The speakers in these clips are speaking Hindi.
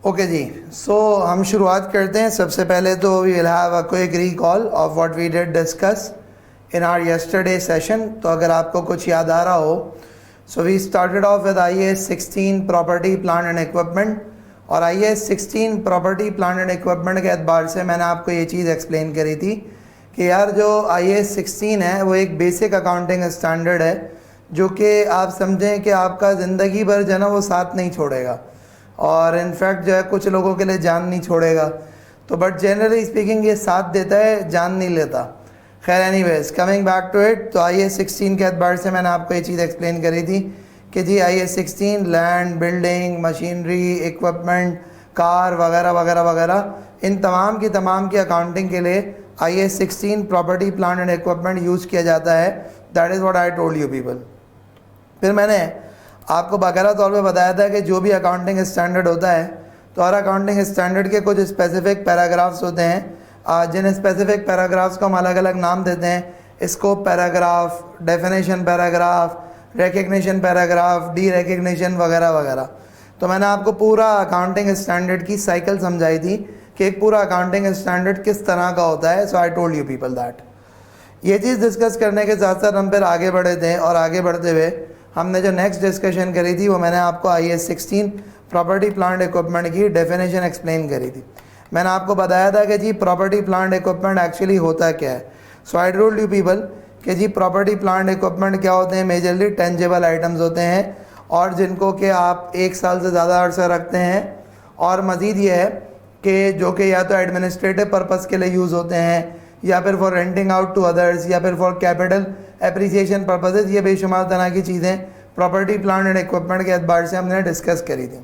ओके जी, सो हम शुरुआत करते हैं। सबसे पहले तो we will have a quick recall of what we did discuss in our yesterday session. तो अगर आपको कुछ याद आ रहा हो, so we started off with IAS 16 property plant and equipment. और IAS 16 property plant and equipment के एतबार से मैंने आपको ये चीज़ एक्सप्लेन करी थी कि यार जो IAS 16 है वो एक बेसिक अकाउंटिंग स्टैंडर्ड है जो कि आप समझें कि आपका ज़िंदगी भर जो है ना वो साथ नहीं छोड़ेगा, और इनफैक्ट जो है कुछ लोगों के लिए जान नहीं छोड़ेगा। तो बट जनरली स्पीकिंग ये साथ देता है, जान नहीं लेता। खैर anyways, coming back to it, तो IAS 16 के एतबार से मैंने आपको ये चीज़ एक्सप्लेन करी थी कि जी IAS 16 land, building, machinery, equipment, car वगैरह वगैरह वगैरह, इन तमाम की अकाउंटिंग के लिए IAS 16 property plant and equipment use किया जाता है। That is what I told you people. फिर मैंने आपको बाकायदा तौर पे बताया था कि जो भी अकाउंटिंग स्टैंडर्ड होता है तो हर अकाउंटिंग स्टैंडर्ड के कुछ स्पेसिफिक पैराग्राफ्स होते हैं, जिन स्पेसिफिक पैराग्राफ्स को हम अलग अलग नाम देते हैं। Scope paragraph, definition paragraph, recognition paragraph, D recognition वगैरह वगैरह। तो मैंने आपको पूरा अकाउंटिंग स्टैंडर्ड की साइकिल समझाई थी कि एक पूरा अकाउंटिंग स्टैंडर्ड किस तरह का होता है। So I told you people that. ये चीज़ डिस्कस करने के साथ साथ हम फिर आगे बढ़े थे, और आगे बढ़ते हुए हमने जो नेक्स्ट डिस्कशन करी थी वो मैंने आपको IAS 16 प्रॉपर्टी प्लांट इक्विपमेंट की डेफिनेशन एक्सप्लेन करी थी। मैंने आपको बताया था कि जी प्रॉपर्टी प्लांट इक्विपमेंट एक्चुअली होता क्या है। So I told you people कि जी प्रॉपर्टी प्लांट इक्विपमेंट क्या होते हैं, मेजरली टेंजेबल आइटम्स होते हैं और जिनको कि आप 1 साल से ज़्यादा अर्सा रखते हैं। और मज़ीद ये है कि जो कि या तो एडमिनिस्ट्रेटिव पर्पज़ के लिए यूज़ होते हैं, या फिर for renting out to others, या फिर फॉर कैपिटल एप्रिसिएशन पर्पसेस। ये बेशुमार तरह की चीज़ें प्रॉपर्टी प्लांट एंड इक्विपमेंट के एतबार से हमने डिस्कस करी थी।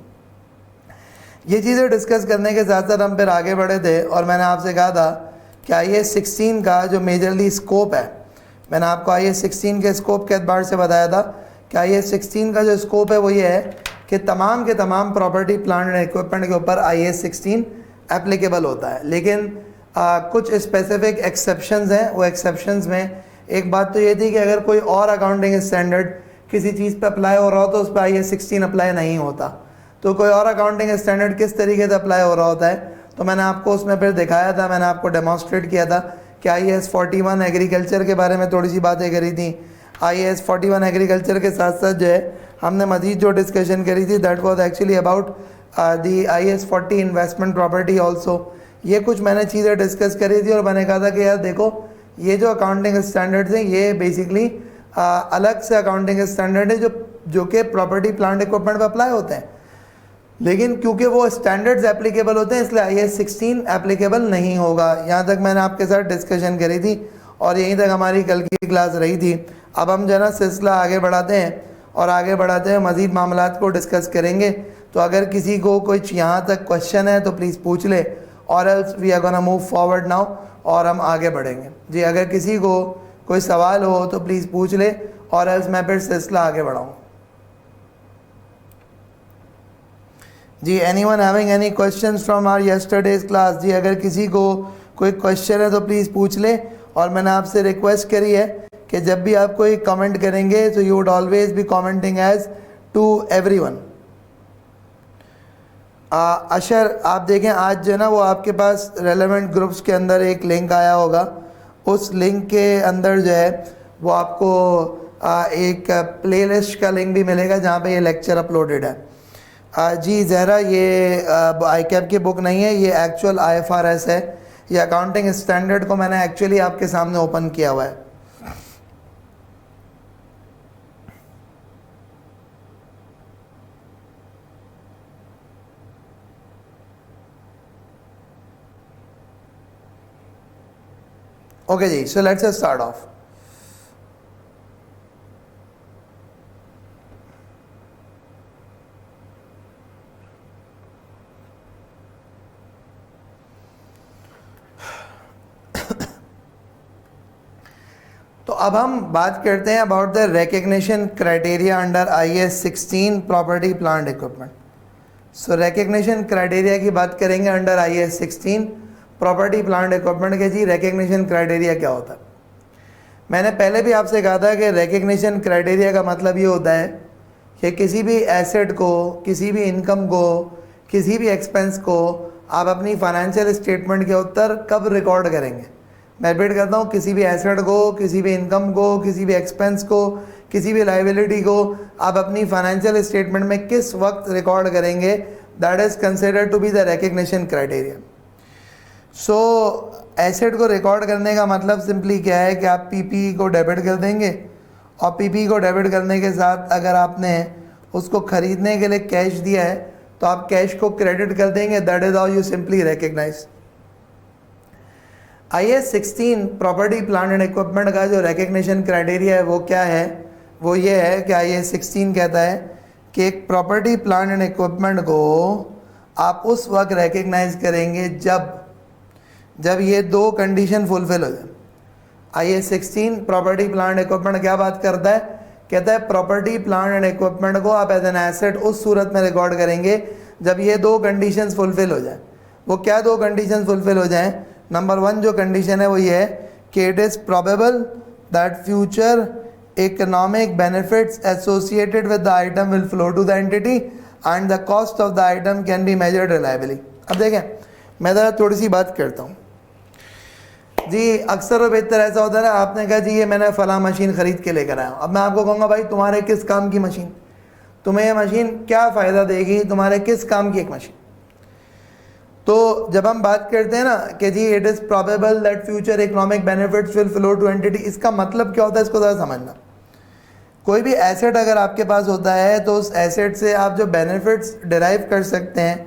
ये चीज़ें डिस्कस करने के साथ साथ हम फिर आगे बढ़े थे, और मैंने आपसे कहा था कि IAS 16 का जो मेजरली स्कोप है, मैंने आपको IAS 16 के स्कोप के एतबार से बताया था कि IAS 16 का जो स्कोप है वो ये है कि तमाम के तमाम प्रॉपर्टी प्लांट एंड इक्विपमेंट के ऊपर IAS 16 एप्लीकेबल होता है। लेकिन कुछ स्पेसिफिक एक्सेप्शंस हैं। वो एक्सेप्शंस में एक बात तो ये थी कि अगर कोई और अकाउंटिंग स्टैंडर्ड किसी चीज़ पे अप्लाई हो रहा हो तो उस पर IAS 16 अप्लाई नहीं होता। तो कोई और अकाउंटिंग स्टैंडर्ड किस तरीके से अप्लाई हो रहा होता है, तो मैंने आपको उसमें फिर दिखाया था, मैंने आपको डेमोन्स्ट्रेट किया था कि IAS 41 एग्रीकल्चर के बारे में थोड़ी सी बातें करी थी। IAS 41 एग्रीकल्चर के साथ साथ जो है हमने मज़ीद जो डिस्कशन करी थी that was actually about the IAS 40 investment property also. ये कुछ मैंने चीज़ें डिस्कस करी थी, और मैंने कहा था कि यार देखो ये जो अकाउंटिंग स्टैंडर्ड्स हैं ये बेसिकली अलग से अकाउंटिंग स्टैंडर्ड है जो कि प्रॉपर्टी प्लांट इक्विपमेंट पर अप्लाई होते हैं। लेकिन क्योंकि वो स्टैंडर्ड्स एप्लीकेबल होते हैं इसलिए IAS 16 एप्लीकेबल नहीं होगा। यहाँ तक मैंने आपके साथ डिस्कशन करी थी, और यहीं तक हमारी कल की क्लास रही थी। अब हम जो है ना सिलसिला आगे बढ़ाते हैं, और आगे बढ़ाते हुए मज़ीद मामलात को डिस्कस करेंगे। तो अगर किसी को कुछ यहाँ तक क्वेश्चन है तो प्लीज़ पूछ ले, और else we are gonna move forward now, और हम आगे बढ़ेंगे। जी अगर किसी को कोई सवाल हो तो प्लीज़ पूछ ले, और एल्स मैं फिर सिलसिला आगे बढ़ाऊँ। जी anyone having any questions from our yesterday's class? जी अगर किसी को कोई क्वेश्चन है तो प्लीज़ पूछ ले। और मैंने आपसे रिक्वेस्ट करी है कि जब भी आप कोई कमेंट करेंगे तो you would always be commenting as to everyone. अशर आप देखें आज जो है ना वो आपके पास रेलेवेंट ग्रुप्स के अंदर एक लिंक आया होगा। उस लिंक के अंदर जो है वो आपको एक प्लेलिस्ट का लिंक भी मिलेगा जहाँ पे ये लेक्चर अपलोडेड है। जी ज़हरा, ये ICAP की बुक नहीं है, ये एक्चुअल IFRS है। ये अकाउंटिंग स्टैंडर्ड को मैंने एक्चुअली आपके सामने ओपन किया हुआ है। ओके जी, सो लेट्स स्टार्ट ऑफ। तो अब हम बात करते हैं about the recognition criteria under IAS 16 property plant equipment. So recognition criteria की बात करेंगे under IAS 16 property plant equipment के। जी रिकग्निशन क्राइटेरिया क्या होता है? मैंने पहले भी आपसे कहा था कि रिकग्निशन क्राइटेरिया का मतलब ये होता है कि किसी भी एसेट को, किसी भी इनकम को, किसी भी एक्सपेंस को आप अपनी फाइनेंशियल स्टेटमेंट के उत्तर कब रिकॉर्ड करेंगे? मैं रिपीट करता हूँ, किसी भी एसेट को, किसी भी इनकम को, किसी भी एक्सपेंस को, किसी भी लाइबिलिटी को आप अपनी फाइनेंशियल स्टेटमेंट में किस वक्त रिकॉर्ड करेंगे? That is considered to be the recognition criteria. So asset को रिकॉर्ड करने का मतलब सिंपली क्या है कि आप पीपी को डेबिट कर देंगे, और पीपी को डेबिट करने के साथ अगर आपने उसको खरीदने के लिए कैश दिया है तो आप कैश को क्रेडिट कर देंगे। That is how you simply recognise. IAS 16 property plant and equipment का जो रिकग्निशन क्राइटेरिया है वो क्या है? वो ये है कि IAS 16 कहता है कि एक प्रॉपर्टी प्लांट एंड इक्विपमेंट को आप उस वक्त रिकग्नाइज करेंगे जब ये दो कंडीशन फुलफिल हो जाए। IAS 16 प्रॉपर्टी प्लांट इक्विपमेंट क्या बात करता है? कहता है प्रॉपर्टी प्लांट एंड इक्विपमेंट को आप एज एन एसेट उस सूरत में रिकॉर्ड करेंगे जब ये दो कंडीशंस फुलफिल हो जाए। वो क्या दो कंडीशंस फुलफिल हो जाएं? नंबर 1 जो कंडीशन है वो ये है कि it is probable that future economic benefits associated with the item will flow to the entity and the cost of the item can be measured reliably. अब देखें, मैं ज़रा थोड़ी सी बात करता हूँ जी। अक्सर और बेहतर ऐसा होता है ना, आपने कहा जी ये मैंने फ़लाँ मशीन ख़रीद के लेकर आया हूँ। अब मैं आपको कहूँगा भाई तुम्हारे किस काम की मशीन, तुम्हें ये मशीन क्या फ़ायदा देगी, तुम्हारे किस काम की एक मशीन? तो जब हम बात करते हैं ना कि जी it is probable that future economic benefits will flow to entity, इसका मतलब क्या होता है इसको ज़रा समझना। कोई भी एसेट अगर आपके पास होता है तो उस एसेट से आप जो बेनिफिट्स डिराइव कर सकते हैं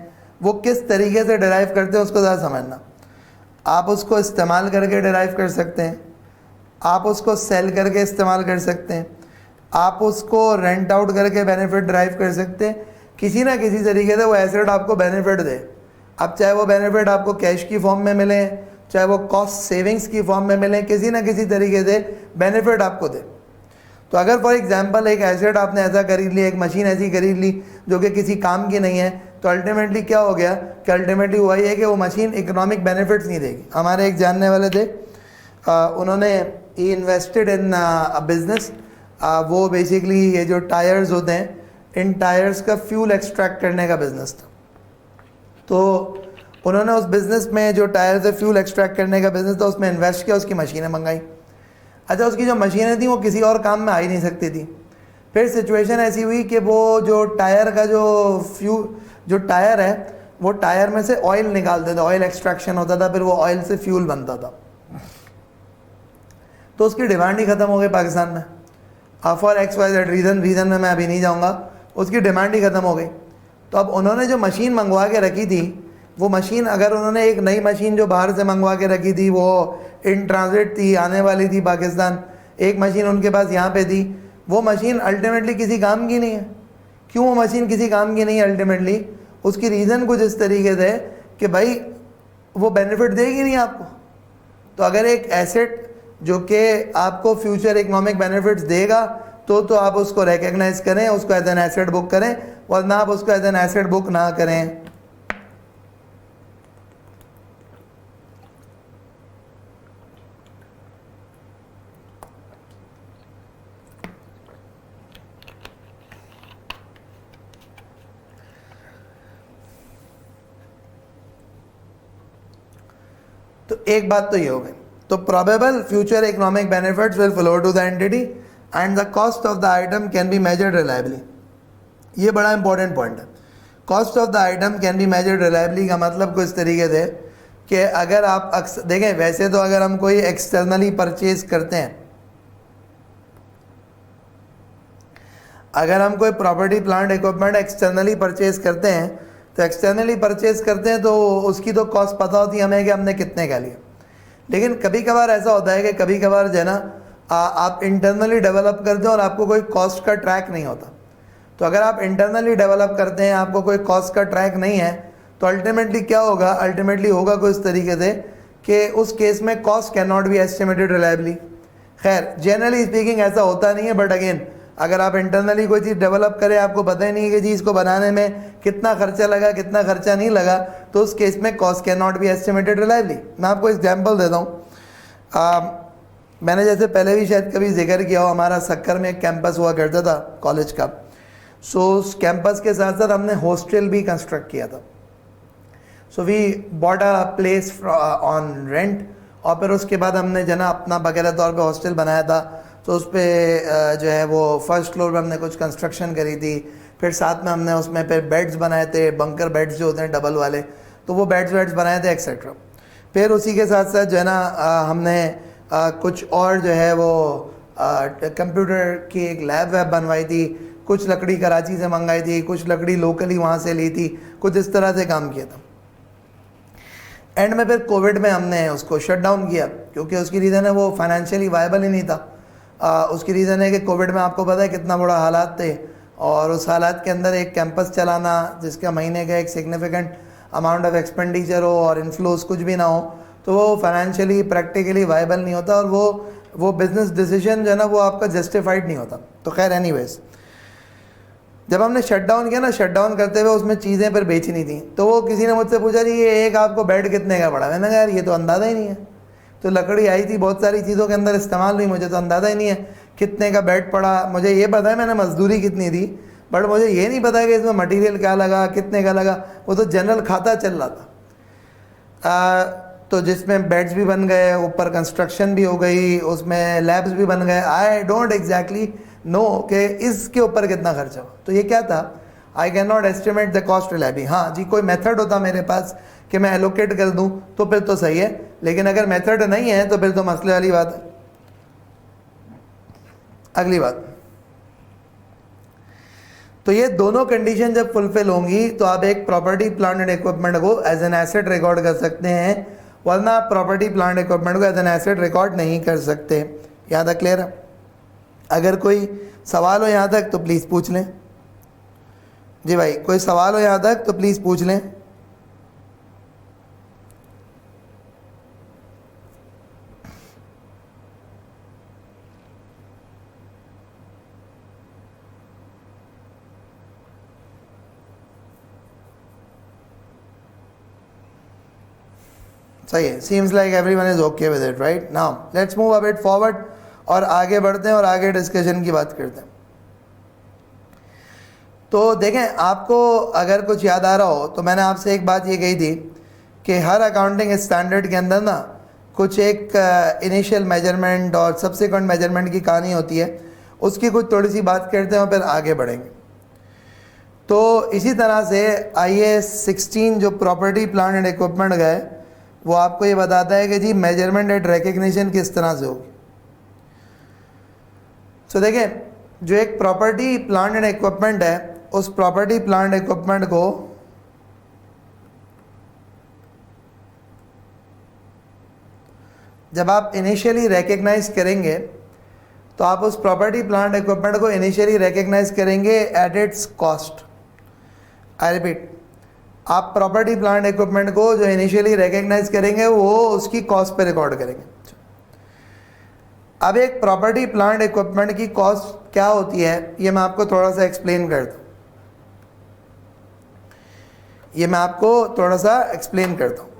वो किस तरीके से डिराइव करते हैं उसको ज़रा समझना। आप उसको इस्तेमाल करके डिराइव कर सकते हैं, आप उसको सेल करके इस्तेमाल कर सकते हैं, आप उसको रेंट आउट करके बेनिफिट डिराइव कर सकते हैं। किसी ना किसी तरीके से वो एसेट आपको बेनिफिट दे। अब चाहे वो बेनिफिट आपको कैश की फॉर्म में मिले, चाहे वो कॉस्ट सेविंग्स की फॉर्म में मिले, किसी ना किसी तरीके से बेनिफिट आपको दे। तो अगर फॉर एग्जांपल एक एसेट आपने ऐसा खरीद लिया, एक मशीन ऐसी खरीद ली जो कि किसी काम की नहीं है, तो अल्टीमेटली क्या हो गया कि अल्टीमेटली हुआ ये कि वो मशीन इकोनॉमिक बेनिफिट्स नहीं देगी। हमारे एक जानने वाले थे, उन्होंने इन्वेस्टेड इन अ बिज़नेस। वो बेसिकली ये जो टायर्स होते हैं, इन टायर्स का फ्यूल एक्सट्रैक्ट करने का बिज़नेस था। तो उन्होंने उस बिज़नेस में जो टायर से फ्यूल एक्सट्रैक्ट करने का बिज़नेस था उसमें इन्वेस्ट किया, उसकी मशीनें मंगाई। अच्छा, उसकी जो मशीनें थी वो किसी और काम में आ ही नहीं सकती थी। फिर सिचुएशन ऐसी हुई कि वो जो टायर का जो टायर है वो टायर में से ऑयल निकालते थे, ऑयल एक्सट्रैक्शन होता था, फिर वो ऑयल से फ्यूल बनता था। तो उसकी डिमांड ही ख़त्म हो गई पाकिस्तान में। फॉर XYZ रीज़न में मैं अभी नहीं जाऊँगा, उसकी डिमांड ही ख़त्म हो गई। तो अब उन्होंने जो मशीन मंगवा के रखी थी, वो मशीन अगर उन्होंने एक नई मशीन जो बाहर से मंगवा के रखी थी वो इन ट्रांजिट थी, आने वाली थी पाकिस्तान, एक मशीन उनके पास यहाँ पे थी, वो मशीन अल्टीमेटली किसी काम की नहीं है। क्यों वो मशीन किसी काम की नहीं है अल्टीमेटली? उसकी रीज़न कुछ इस तरीके से कि भाई वो बेनिफिट देगी नहीं आपको। तो अगर एक एसेट जो कि आपको फ्यूचर इकोनॉमिक बेनिफिट्स देगा तो आप उसको रिकग्नाइज करें, उसको एज एन एसेट बुक करें, वरना आप उसको एज एन एसेट बुक ना करें। तो एक बात तो ये हो गई। तो probable future economic benefits will flow to the entity and the cost of the item can be measured reliably. ये बड़ा इंपॉर्टेंट पॉइंट है। Cost of the item can be measured reliably का मतलब कुछ तरीके से कि अगर आप अक्सर देखें, वैसे तो अगर हम कोई एक्सटर्नली परचेज करते हैं, अगर हम कोई property plant equipment externally purchase करते हैं तो एक्सटर्नली परचेज करते हैं तो उसकी तो कॉस्ट पता होती है हमें कि हमने कितने का लिया। लेकिन कभी कभार ऐसा होता है कि कभी कभार जो है ना आप इंटरनली डेवलप करते हैं और आपको कोई कॉस्ट का ट्रैक नहीं होता। तो अगर आप इंटरनली डेवलप करते हैं, आपको कोई कॉस्ट का ट्रैक नहीं है, तो अल्टीमेटली क्या होगा? अल्टीमेटली होगा कुछ तरीके से कि उस केस में cost can not be estimated reliably. खैर जनरली स्पीकिंग ऐसा होता नहीं है, बट अगेन अगर आप इंटरनली कोई चीज़ डेवलप करें, आपको पता ही नहीं है कि जी इसको बनाने में कितना खर्चा लगा, कितना खर्चा नहीं लगा, तो उस केस में cost can not be estimated reliably. मैं आपको एग्जांपल देता हूँ। मैंने जैसे पहले भी शायद कभी जिक्र किया हो, हमारा सक्कर में एक कैंपस हुआ करता था कॉलेज का। सो उस कैंपस के साथ साथ हमने हॉस्टल भी कंस्ट्रक्ट किया था। So we bought a place on rent, और फिर उसके बाद हमने जो ना अपना वगैरह तौर पे हॉस्टल बनाया था। तो उस पर जो है वो फर्स्ट फ्लोर पे हमने कुछ कंस्ट्रक्शन करी थी, फिर साथ में हमने उसमें फिर बेड्स बनाए थे, बंकर बेड्स जो होते हैं डबल वाले, तो वो बेड्स बनाए थे एक्सेट्रा। फिर उसी के साथ साथ जो है ना हमने कुछ और जो है वो कंप्यूटर की एक लैब वैब बनवाई थी, कुछ लकड़ी कराची से मंगाई थी, कुछ लकड़ी लोकली वहाँ से ली थी, कुछ इस तरह से काम किया था। एंड में फिर कोविड में हमने उसको शट डाउन किया, क्योंकि उसकी रीज़न है वो फाइनेंशियली वायबल ही नहीं था। उसकी रीज़न है कि कोविड में आपको पता है कितना बड़ा हालात थे, और उस हालात के अंदर एक कैंपस चलाना जिसका महीने का एक सिग्निफिकेंट अमाउंट ऑफ एक्सपेंडिचर हो और इन्फ्लोज कुछ भी ना हो, तो वो फाइनेंशियली प्रैक्टिकली वायबल नहीं होता, और वो बिजनेस डिसीजन जो है ना वो आपका जस्टिफाइड नहीं होता। तो खैर एनीवेज, जब हमने शट डाउन किया ना, शट डाउन करते हुए उसमें चीज़ें फिर बेचनी थी, तो वो किसी ने मुझसे पूछा जी ये एक आपको बेड कितने का पड़ा। मैंने कहा यार ये तो अंदाज़ा ही नहीं है। तो लकड़ी आई थी, बहुत सारी चीज़ों के अंदर इस्तेमाल हुई, मुझे तो अंदाज़ा ही नहीं है कितने का बेड पड़ा। मुझे ये पता है मैंने मजदूरी कितनी दी, बट मुझे ये नहीं पता कि इसमें मटेरियल क्या लगा, कितने का लगा। वो तो जनरल खाता चल रहा था। तो जिसमें बेड्स भी बन गए, ऊपर कंस्ट्रक्शन भी हो गई, उसमें लैब्स भी बन गए। आई डोंट एग्जैक्टली नो कि इसके ऊपर कितना खर्चा हुआ। तो ये क्या था, I can not estimate the cost reliably. हाँ जी, कोई मेथड होता मेरे पास कि मैं एलोकेट कर दूं तो फिर तो सही है, लेकिन अगर मेथड नहीं है तो फिर तो मसले वाली बात है। अगली बात, तो ये दोनों कंडीशन जब फुलफिल होंगी तो आप एक प्रॉपर्टी प्लांट एंड इक्विपमेंट को एज एन एसेट रिकॉर्ड कर सकते हैं, वरना आप प्रॉपर्टी प्लांट इक्विपमेंट को एज एन एसेट रिकॉर्ड नहीं कर सकते। यहाँ तक क्लियर है? अगर कोई सवाल हो यहाँ तक तो प्लीज़ पूछ लें। जी भाई, कोई सवाल हो यहाँ तक तो प्लीज़ पूछ लें। सही है, seems like everyone is okay with it, right? Now let's move a bit forward और आगे बढ़ते हैं और आगे डिस्कशन की बात करते हैं। तो देखें, आपको अगर कुछ याद आ रहा हो तो मैंने आपसे एक बात ये कही थी कि हर अकाउंटिंग स्टैंडर्ड के अंदर ना कुछ एक इनिशियल मेजरमेंट और सब्सिक्वेंट मेजरमेंट की कहानी होती है। उसकी कुछ थोड़ी सी बात करते हैं और फिर आगे बढ़ेंगे। तो इसी तरह से IAS 16 जो प्रॉपर्टी प्लांट एंड इक्विपमेंट गए, वो आपको ये बताता है कि जी मेजरमेंट एंड रिकग्निशन किस तरह से होगी। तो देखें, जो एक प्रॉपर्टी प्लांट एंड इक्विपमेंट है, उस प्रॉपर्टी प्लांट इक्विपमेंट को जब आप इनिशियली रिकग्नाइज करेंगे तो आप उस प्रॉपर्टी प्लांट इक्विपमेंट को इनिशियली रिकग्नाइज करेंगे at its cost. I repeat, आप प्रॉपर्टी प्लांट इक्विपमेंट को जो इनिशियली रिकग्नाइज करेंगे वो उसकी कॉस्ट पे रिकॉर्ड करेंगे। अब एक प्रॉपर्टी प्लांट इक्विपमेंट की कॉस्ट क्या होती है, ये मैं आपको थोड़ा सा एक्सप्लेन कर दूं। ये मैं आपको थोड़ा सा एक्सप्लेन करता हूं।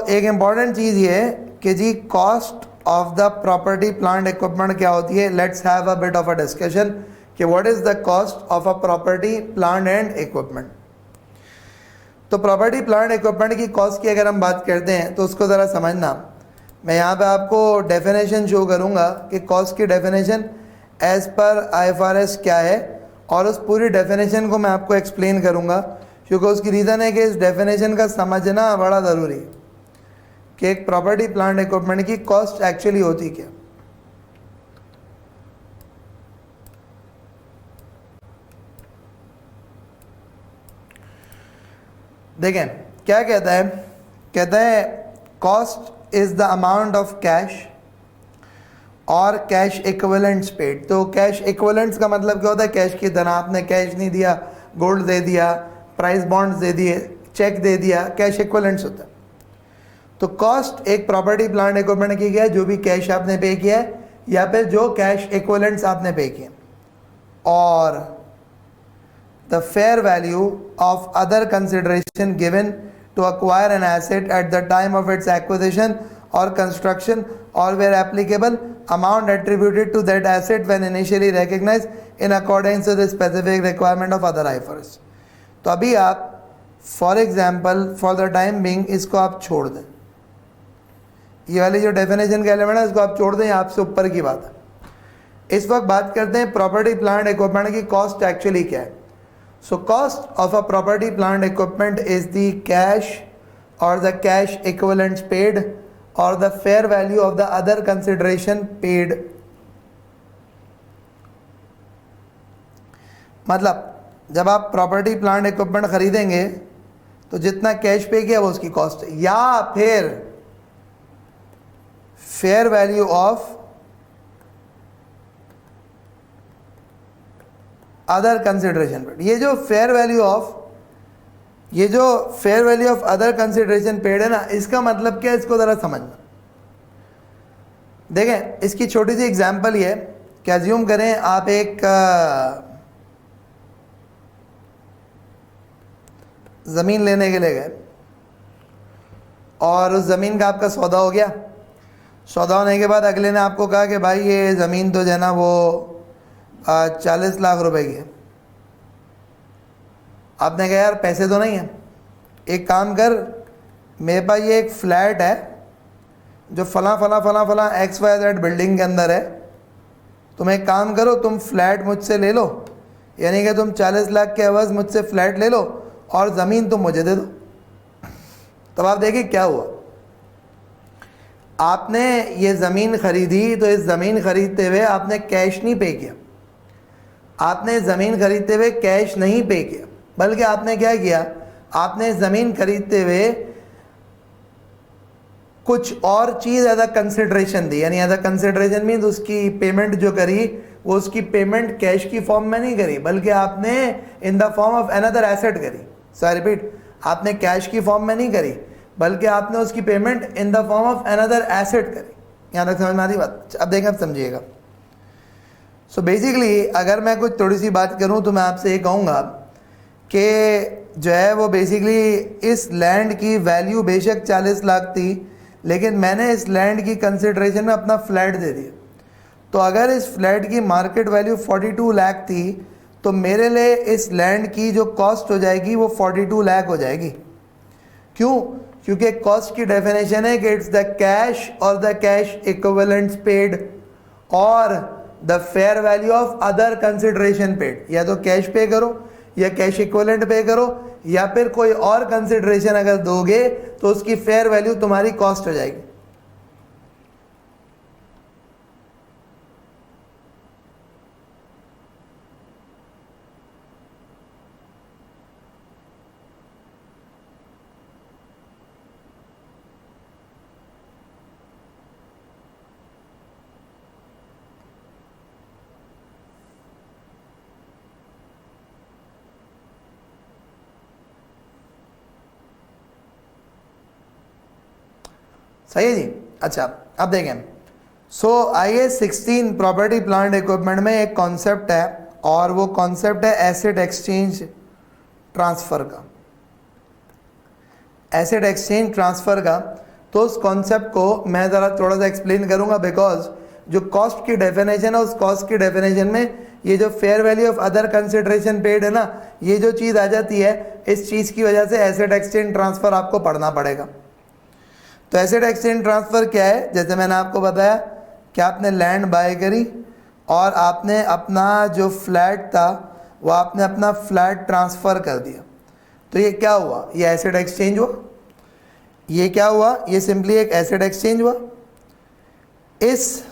एक इंपॉर्टेंट चीज़ ये है कि जी cost of the property plant equipment क्या होती है। Let's have a bit of a discussion कि what is the cost of a property plant and equipment. तो प्रॉपर्टी प्लांट इक्विपमेंट की कॉस्ट की अगर हम बात करते हैं तो उसको ज़रा समझना। मैं यहाँ पे आपको डेफिनेशन शो करूँगा कि कॉस्ट की डेफिनेशन एज पर IFRS क्या है, और उस पूरी डेफिनेशन को मैं आपको एक्सप्लेन करूँगा, क्योंकि उसकी रीज़न है कि इस डेफिनेशन का समझना बड़ा ज़रूरी है कि एक प्रॉपर्टी प्लांट इक्विपमेंट की कॉस्ट एक्चुअली होती क्या। देखें क्या कहता है, कहता है cost is the amount of cash और कैश इक्विवेलेंट्स पेड। तो कैश इक्विवेलेंट्स का मतलब क्या होता है, कैश की तरह आपने कैश नहीं दिया, गोल्ड दे दिया, प्राइस बॉन्ड्स दे दिए, चेक दे दिया, कैश इक्विवेलेंट्स होता है। तो कॉस्ट एक प्रॉपर्टी प्लांट इक्विपमेंट की गया जो भी कैश आपने पे किया है, या फिर जो कैश इक्विवेलेंट्स आपने पे किए, और the fair value of other consideration given to acquire an asset at the time of its acquisition or construction, or where applicable, amount attributed to that asset when initially recognized in accordance with the specific requirement of other IFRS. तो अभी आप for example for the time being इसको आप छोड़ दें, ये वाली जो डेफिनेशन का एलिमेंट है इसको आप छोड़ दें, आपसे ऊपर की बात है। इस वक्त बात करते हैं प्रॉपर्टी प्लांट इक्विपमेंट की कॉस्ट एक्चुअली क्या है। So cost of a property plant equipment is the cash और द कैश इक्विवेलेंट्स पेड और the fair value of the other consideration paid. मतलब जब आप प्रॉपर्टी प्लांट इक्विपमेंट खरीदेंगे तो जितना कैश पे किया वो उसकी कॉस्ट है, या फिर fair value of other consideration paid. ये जो fair value of other consideration paid है ना, इसका मतलब क्या है, इसको जरा समझना। देखें, इसकी छोटी सी एग्जांपल ये है कि अज्यूम करें आप एक ज़मीन लेने के लिए गए और उस ज़मीन का आपका सौदा हो गया। सौदा होने के बाद अगले ने आपको कहा कि भाई ये ज़मीन तो जो है ना वो 40 लाख रुपए की है। आपने कहा यार पैसे तो नहीं है, एक काम कर, मेरे पास ये एक फ्लैट है जो फला XYZ बिल्डिंग के अंदर है, तुम एक काम करो, तुम फ्लैट मुझसे ले लो, यानी कि तुम 40 लाख के एवज मुझसे फ्लैट ले लो और ज़मीन तुम मुझे दे दो। तब आप देखिए क्या हुआ, आपने ये ज़मीन खरीदी तो इस ज़मीन खरीदते हुए आपने कैश नहीं पे किया, आपने ज़मीन खरीदते हुए कैश नहीं पे किया, बल्कि आपने क्या किया, आपने ज़मीन खरीदते हुए कुछ और चीज़ एज अ कंसिडरेशन दी। यानी एज अ कंसिडरेशन मीन्स उसकी पेमेंट जो करी वो उसकी पेमेंट कैश की फॉर्म में नहीं करी, बल्कि आपने in the form of another asset करी। सो आई रिपीट, आपने कैश की फॉर्म में नहीं करी, बल्कि आपने उसकी payment in the form of another asset करी। यहाँ तक समझ में आ रही बात? अब देखें, अब समझिएगा। सो बेसिकली अगर मैं कुछ थोड़ी सी बात करूँ तो मैं आपसे ये कहूँगा कि जो है वो बेसिकली इस लैंड की वैल्यू बेशक 40 लाख थी, लेकिन मैंने इस लैंड की कंसिडरेशन में अपना फ्लैट दे दिया। तो अगर इस फ्लैट की मार्केट वैल्यू 42 लाख थी तो मेरे लिए इस लैंड की जो कॉस्ट हो जाएगी वो 42 लाख हो जाएगी। क्यों? क्योंकि कॉस्ट की डेफिनेशन है कि इट्स द कैश और द कैश इक्विवेलेंट्स पेड और the fair value of other consideration paid. या तो कैश पे करो या कैश इक्विवेलेंट पे करो या फिर कोई और कंसिडरेशन अगर दोगे तो उसकी फेयर वैल्यू तुम्हारी कॉस्ट हो जाएगी। सही है जी। अच्छा, अब देखें, सो IAS 16 प्रॉपर्टी प्लांट इक्विपमेंट में एक कॉन्सेप्ट है और वो कॉन्सेप्ट है एसेट एक्सचेंज ट्रांसफ़र का। एसेट एक्सचेंज ट्रांसफ़र का, तो उस कॉन्सेप्ट को मैं ज़रा थोड़ा सा एक्सप्लेन करूँगा, बिकॉज जो कॉस्ट की डेफिनेशन है उस कॉस्ट की डेफिनेशन में ये जो fair value of other consideration paid है ना, ये जो चीज़ आ जाती है, इस चीज़ की वजह से एसेट एक्सचेंज ट्रांसफ़र आपको पढ़ना पड़ेगा। तो एसेट एक्सचेंज ट्रांसफ़र क्या है? जैसे मैंने आपको बताया कि आपने लैंड बाय करी और आपने अपना जो फ्लैट था वो आपने अपना फ्लैट ट्रांसफ़र कर दिया। तो ये क्या हुआ? ये एसेट एक्सचेंज हुआ। ये क्या हुआ? ये सिंपली एक एसेट एक्सचेंज हुआ। इस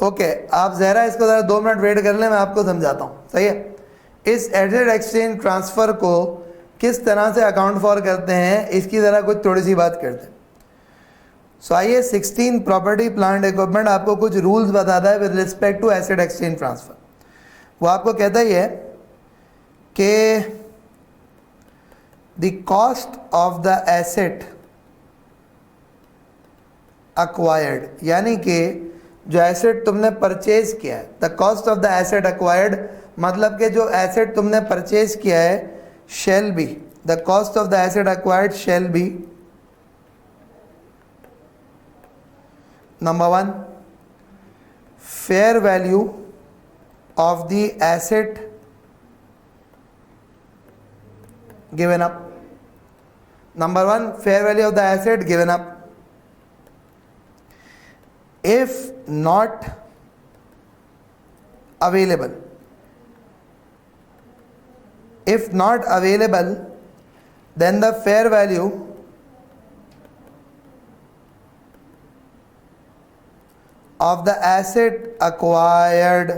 ओके आप ज़रा इसको ज़रा 2 मिनट वेट कर लें, मैं आपको समझाता हूँ। सही है? इस एसेट एक्सचेंज ट्रांसफ़र को किस तरह से अकाउंट फॉर करते हैं, इसकी ज़रा कुछ थोड़ी सी बात करते हैं। So IAS 16 property plant equipment आपको कुछ रूल्स बताता है with respect to asset exchange transfer. वो आपको कहता ही है कि the cost of the asset acquired, यानी कि जो एसेट तुमने परचेज किया है, the cost of the asset acquired, मतलब कि जो एसेट तुमने परचेज किया है, shall be, the cost of the asset acquired shall be number 1 fair value of the asset given up. Number 1 fair value of the asset given up. If not available, then the fair value of the asset acquired,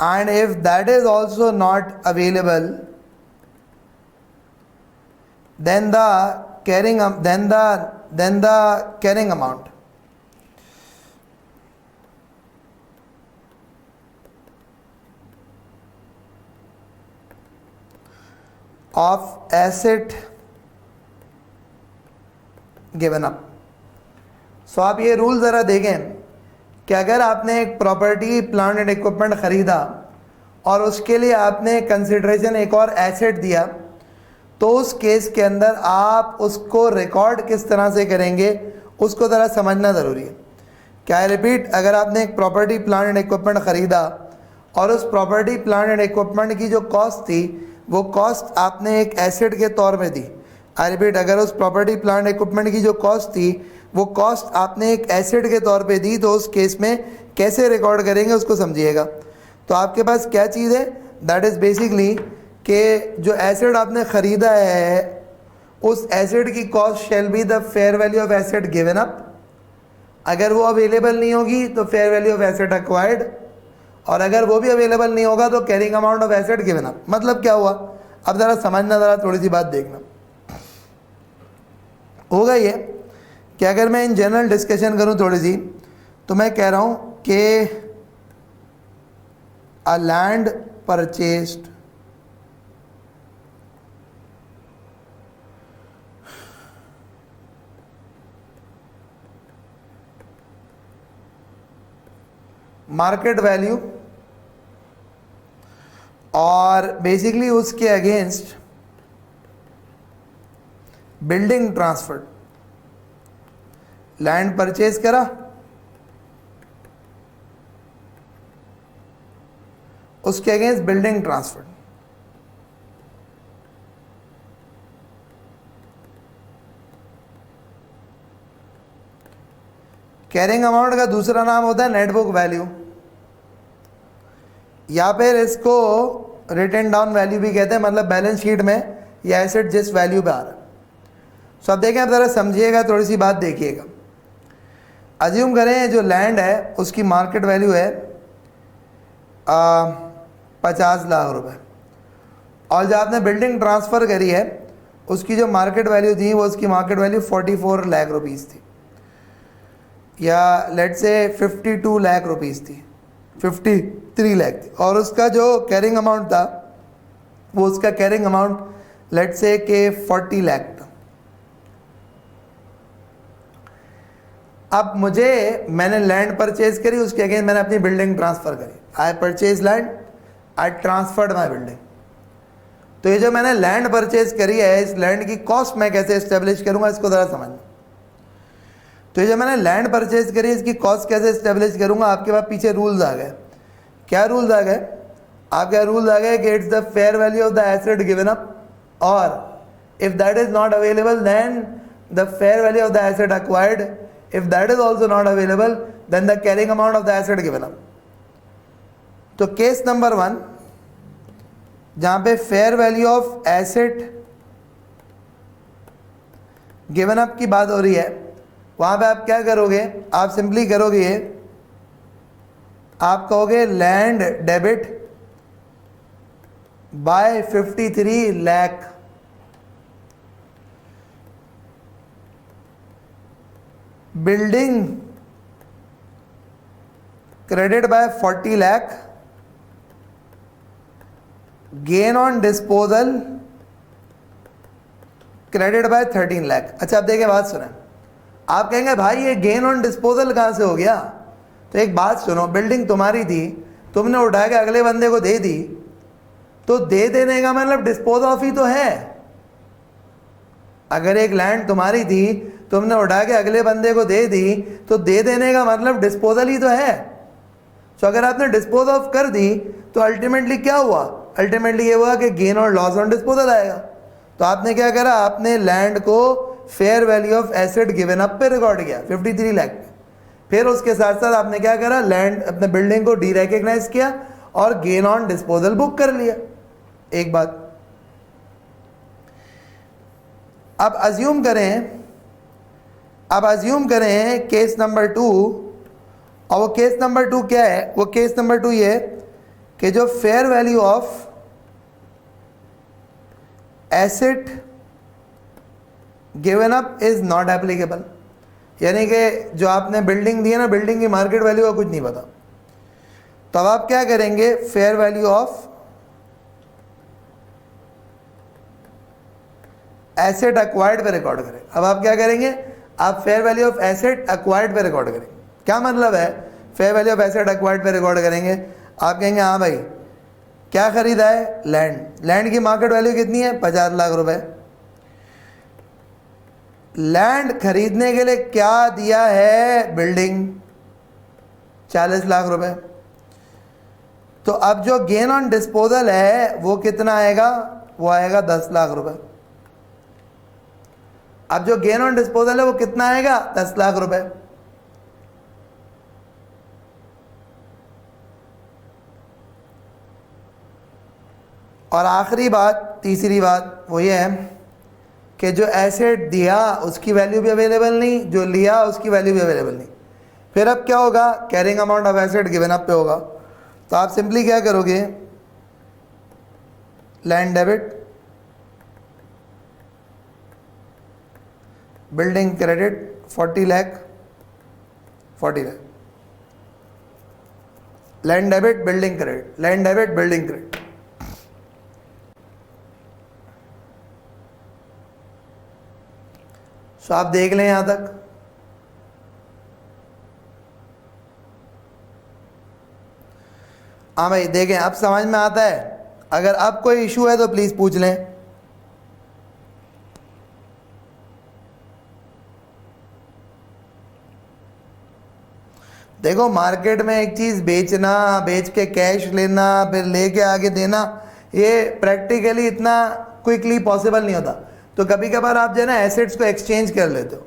and if that is also not available, then the carrying amount of asset given up. सो आप ये रूल ज़रा देखें कि अगर आपने एक प्रॉपर्टी प्लांट एंड इक्विपमेंट ख़रीदा और उसके लिए आपने कंसिडरेशन एक और एसेट दिया, तो उस केस के अंदर आप उसको रिकॉर्ड किस तरह से करेंगे उसको ज़रा समझना ज़रूरी है। क्या है, रिपीट, अगर आपने एक प्रॉपर्टी प्लांट एंड इक्विपमेंट ख़रीदा और उस प्रॉपर्टी प्लांट एंड इक्विपमेंट की जो कॉस्ट थी वो कॉस्ट आपने एक एसेट के तौर पे दी। आई रिपीट, अगर उस प्रॉपर्टी प्लांट इक्विपमेंट की जो कॉस्ट थी वो कॉस्ट आपने एक एसेट के तौर पे दी, तो उस केस में कैसे रिकॉर्ड करेंगे उसको समझिएगा। तो आपके पास क्या चीज़ है, दैट इज़ बेसिकली कि जो एसेट आपने ख़रीदा है उस एसेट की cost shall be the fair value of asset given up. अगर वो अवेलेबल नहीं होगी तो fair value of asset acquired, और अगर वो भी अवेलेबल नहीं होगा तो carrying amount of asset given up. मतलब क्या हुआ, अब ज़रा समझना, ज़रा थोड़ी सी बात देखना। होगा ये कि अगर मैं इन जनरल डिस्कशन करूं थोड़ी सी, तो मैं कह रहा हूं कि a land purchased market value और बेसिकली उसके against building transfer, land purchase करा, उसके against building transfer, carrying amount का दूसरा नाम होता है नेट बुक वैल्यू, या फिर इसको रिटन डाउन वैल्यू भी कहते हैं, मतलब बैलेंस शीट में या एसेट जिस वैल्यू पे आ रहा है। सो अब देखें, आप ज़रा समझिएगा, थोड़ी सी बात देखिएगा। अज्यूम करें जो लैंड है उसकी मार्केट वैल्यू है 50 लाख रुपए, और जो आपने बिल्डिंग ट्रांसफ़र करी है उसकी जो मार्केट वैल्यू थी वो उसकी मार्केट वैल्यू 44 लाख रुपीज़ थी, या लेट से 52 लाख रुपीज़ थी, 53 लाख थी, और उसका जो कैरिंग अमाउंट था वो उसका कैरिंग अमाउंट लेट से के 40 लाख था। अब मैंने लैंड परचेज करी, उसके अगेंस्ट मैंने अपनी बिल्डिंग ट्रांसफ़र करी। I purchase land, I transferred my building. तो ये जो मैंने लैंड परचेज करी है, इस लैंड की कॉस्ट मैं कैसे इस्टेब्लिश करूँगा, इसको ज़रा समझना। तो ये जो मैंने लैंड परचेज करी, इसकी कॉस्ट कैसे इस्टेब्लिश करूँगा, आपके पास पीछे रूल्स आ गए। क्या रूल्स आ गए? आपके रूल्स आ गए कि it's the fair value of the asset given up, और if that is not available then the fair value of the asset acquired, if that is also not available then the carrying amount of the asset given up. तो केस नंबर 1 जहां पे fair value of asset given up की बात हो रही है, वहां पे आप क्या करोगे, आप सिंपली करोगे ये, आप कहोगे land debit bye 53 lakh, building credit by 40 lakh, gain on disposal credit by 13 lakh. अच्छा, अब देखिए, बात सुने। आप कहेंगे भाई ये गेन ऑन डिस्पोजल कहां से हो गया, तो एक बात सुनो, बिल्डिंग तुम्हारी थी, तुमने उठा के अगले बंदे को दे दी, तो दे देने का मतलब डिस्पोज ऑफ ही तो है। अगर एक लैंड तुम्हारी थी, तुमने उठा के अगले बंदे को दे दी, तो दे देने का मतलब डिस्पोजल ही तो है। तो अगर आपने डिस्पोज ऑफ कर दी तो अल्टीमेटली क्या हुआ? अल्टीमेटली ये हुआ कि गेन और लॉस ऑन डिस्पोजल आएगा। तो आपने क्या करा? आपने लैंड को fair value of asset given up पे रिकॉर्ड किया 53 लाख पे। फिर उसके साथ साथ आपने क्या करा? लैंड अपने बिल्डिंग को डी रिकग्नाइज किया और गेन ऑन डिस्पोजल बुक कर लिया। एक बात। अब अज्यूम करें केस नंबर 2, और वो केस नंबर 2 क्या है? वो केस नंबर 2 ये कि जो fair value of asset given up is not applicable, यानी कि जो आपने बिल्डिंग दी है ना, बिल्डिंग की मार्केट वैल्यू का कुछ नहीं पता। तो अब आप क्या करेंगे? Fair value of asset acquired पे रिकॉर्ड करें। अब आप क्या करेंगे? आप fair value of asset acquired पे रिकॉर्ड करेंगे। क्या मतलब है fair value of asset acquired पे रिकॉर्ड करेंगे? आप कहेंगे हाँ भाई, क्या खरीदा है? लैंड। लैंड की मार्केट वैल्यू कितनी है? 50 लाख रुपए। लैंड खरीदने के लिए क्या दिया है? बिल्डिंग 40 लाख रुपए। तो अब जो गेन ऑन डिस्पोजल है वो कितना आएगा? वो आएगा 10 लाख रुपए। अब जो गेन ऑन डिस्पोजल है वो कितना आएगा? 10 लाख रुपए। और आखिरी बात, तीसरी बात वो ये है कि जो एसेट दिया उसकी वैल्यू भी अवेलेबल नहीं, जो लिया उसकी वैल्यू भी अवेलेबल नहीं। फिर अब क्या होगा? Carrying amount of asset given up पे होगा। तो आप सिंपली क्या करोगे? Land debit, building credit 40 lakh, 40 lakh, land debit building credit, land debit building credit. तो आप देख लें यहां तक। हाँ भाई देखें, अब समझ में आता है? अगर अब कोई इशू है तो प्लीज पूछ लें। देखो, मार्केट में एक चीज बेचना, बेच के कैश लेना, फिर लेके आगे देना, ये प्रैक्टिकली इतना क्विकली पॉसिबल नहीं होता। तो कभी कभार आप जो है ना एसेट्स को एक्सचेंज कर लेते हो।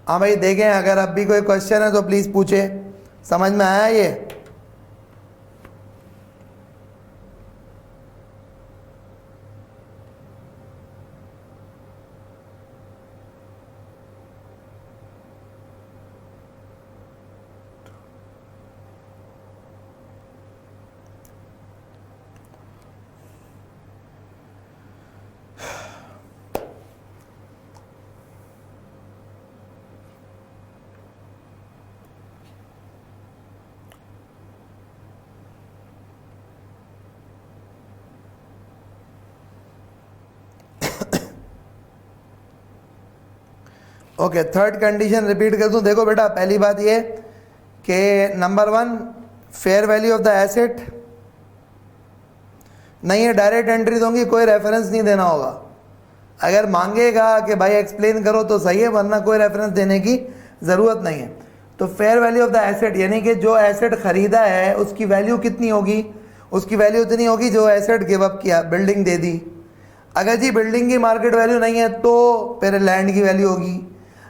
हाँ भाई देखें, अगर अब भी कोई क्वेश्चन है तो प्लीज पूछे। समझ में आया ये? ओके, थर्ड कंडीशन रिपीट कर दूं। देखो बेटा, पहली बात ये कि number 1 fair value of the asset नहीं है, डायरेक्ट एंट्री दूंगी, कोई रेफरेंस नहीं देना होगा। अगर मांगेगा कि भाई एक्सप्लेन करो तो सही है, वरना कोई रेफरेंस देने की ज़रूरत नहीं है। तो fair value of the asset यानी कि जो एसेट खरीदा है उसकी वैल्यू कितनी होगी? उसकी वैल्यू इतनी होगी जो एसेट गिव अप किया, बिल्डिंग दे दी। अगर जी बिल्डिंग की मार्केट वैल्यू नहीं है तो फिर लैंड की वैल्यू होगी।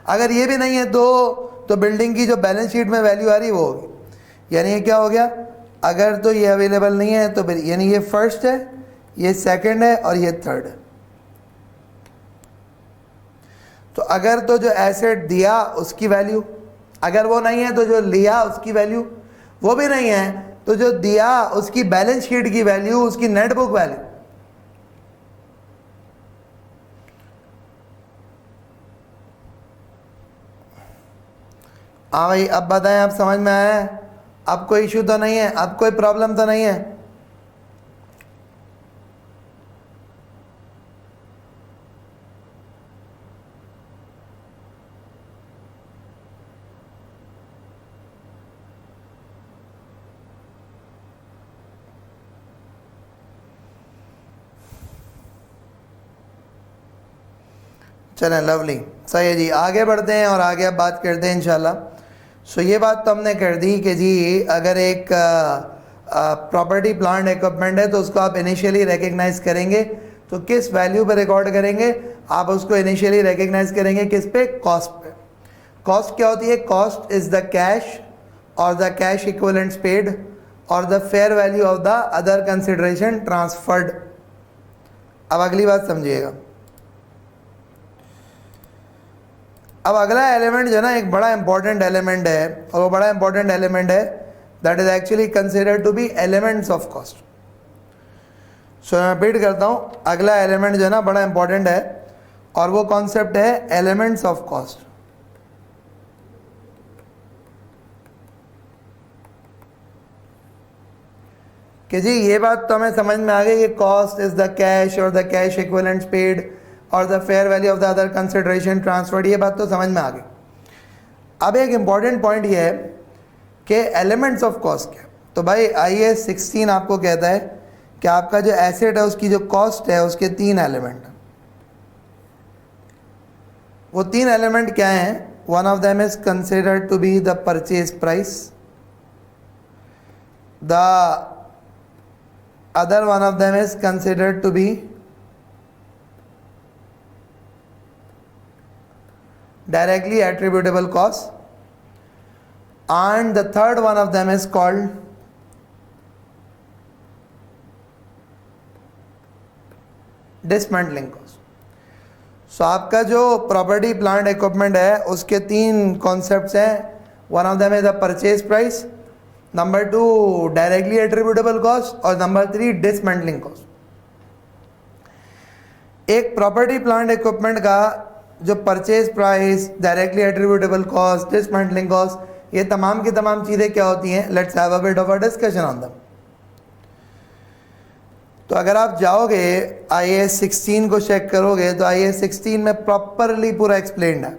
अगर ये भी नहीं है तो बिल्डिंग की जो बैलेंस शीट में वैल्यू आ रही है वो होगी। यानी ये क्या हो गया? अगर तो ये अवेलेबल नहीं है तो फिर यानी ये फर्स्ट है, ये सेकंड है और ये थर्ड है। तो अगर तो जो एसेट दिया उसकी वैल्यू, अगर वो नहीं है तो जो लिया उसकी वैल्यू, वो भी नहीं है तो जो दिया उसकी बैलेंस शीट की वैल्यू, उसकी नेट बुक वैल्यू। हाँ भाई, अब बताएं, आप समझ में आया है? अब कोई इशू तो नहीं है? अब कोई प्रॉब्लम तो नहीं है? चलें, लवली, सही है जी। आगे बढ़ते हैं और आगे अब बात करते हैं इंशाल्लाह। सो ये बात तो हमने कर दी कि जी अगर एक प्रॉपर्टी प्लांट इक्विपमेंट है तो उसको आप इनिशियली रिकग्नाइज करेंगे तो किस वैल्यू पर रिकॉर्ड करेंगे? आप उसको इनिशियली रिकग्नाइज करेंगे किस पे? कॉस्ट पे। कॉस्ट क्या होती है? कॉस्ट इज द कैश और द कैश इक्विवेलेंट्स पेड और the fair value of the other consideration transferred. अब अगली बात समझिएगा। अब अगला एलिमेंट जो है ना, एक बड़ा इंपॉर्टेंट एलिमेंट है, और वो बड़ा इंपॉर्टेंट एलिमेंट है that is actually considered to be elements of cost. So मैं रिपीट करता हूँ, अगला एलिमेंट जो है ना बड़ा इंपॉर्टेंट है और वो कॉन्सेप्ट है एलिमेंट्स ऑफ कॉस्ट। कि जी ये बात तो हमें समझ में आ गई कि कॉस्ट इज द कैश और द कैश इक्विवेलेंट्स पेड और the fair value of the other consideration transferred, ये बात तो समझ में आ गई। अब एक इंपॉर्टेंट पॉइंट ये है कि एलिमेंट्स ऑफ कॉस्ट क्या। तो भाई IAS 16 आपको कहता है कि आपका जो एसेट है उसकी जो कॉस्ट है उसके 3 एलिमेंट हैं। वो 3 एलिमेंट क्या हैं? One of them is considered to be the purchase price, the other one of them is considered to be directly attributable cost, and the third one of them is called dismantling cost. So आपका जो प्रॉपर्टी प्लांट इक्विपमेंट है उसके 3 कॉन्सेप्ट्स हैं। One of them is the purchase price, number 2 directly attributable cost और नंबर 3 डिसमेंटलिंग कॉस्ट। एक प्रॉपर्टी प्लांट इक्विपमेंट का जो purchase price, directly attributable cost, dismantling cost, ये तमाम की तमाम चीज़ें क्या होती हैं? Let's have a bit of a discussion on them. तो अगर आप जाओगे IAS 16 को चेक करोगे तो IAS 16 में प्रॉपरली पूरा एक्सप्लेन्ड है।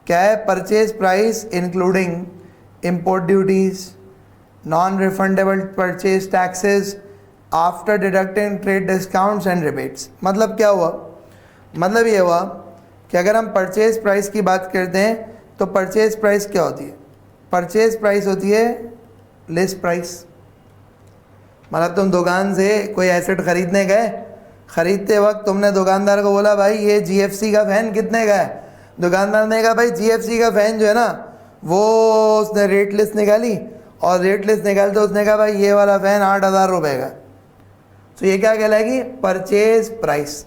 क्या है? Purchase price including import duties, non refundable purchase taxes after deducting trade discounts and rebates. मतलब क्या हुआ? मतलब ये हुआ कि अगर हम परचेज प्राइस की बात करते हैं तो परचेज प्राइस क्या होती है? परचेज प्राइस होती है लिस्ट प्राइस। मतलब तुम दुकान से कोई एसेट ख़रीदने गए, ख़रीदते वक्त तुमने दुकानदार को बोला भाई ये GFC का फ़ैन कितने का है? दुकानदार ने कहा भाई GFC का फ़ैन जो है ना वो उसने रेट लिस्ट निकाली और रेट लिस्ट निकालते उसने कहा भाई ये वाला फ़ैन 8,000 रुपये का। तो ये क्या कहलाएगी? Purchase price.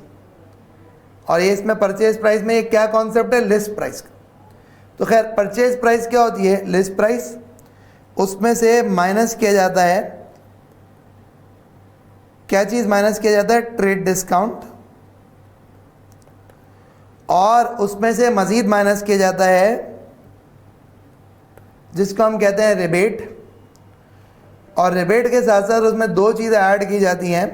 और ये इसमें परचेज प्राइस में ये क्या कॉन्सेप्ट है? लिस्ट प्राइस का। तो खैर परचेज प्राइस क्या होती है? List price. उसमें से माइनस किया जाता है, क्या चीज़ माइनस किया जाता है? Trade discount. और उसमें से मज़ीद माइनस किया जाता है जिसको हम कहते हैं रिबेट। और रिबेट के साथ साथ उसमें 2 चीज़ें ऐड की जाती हैं।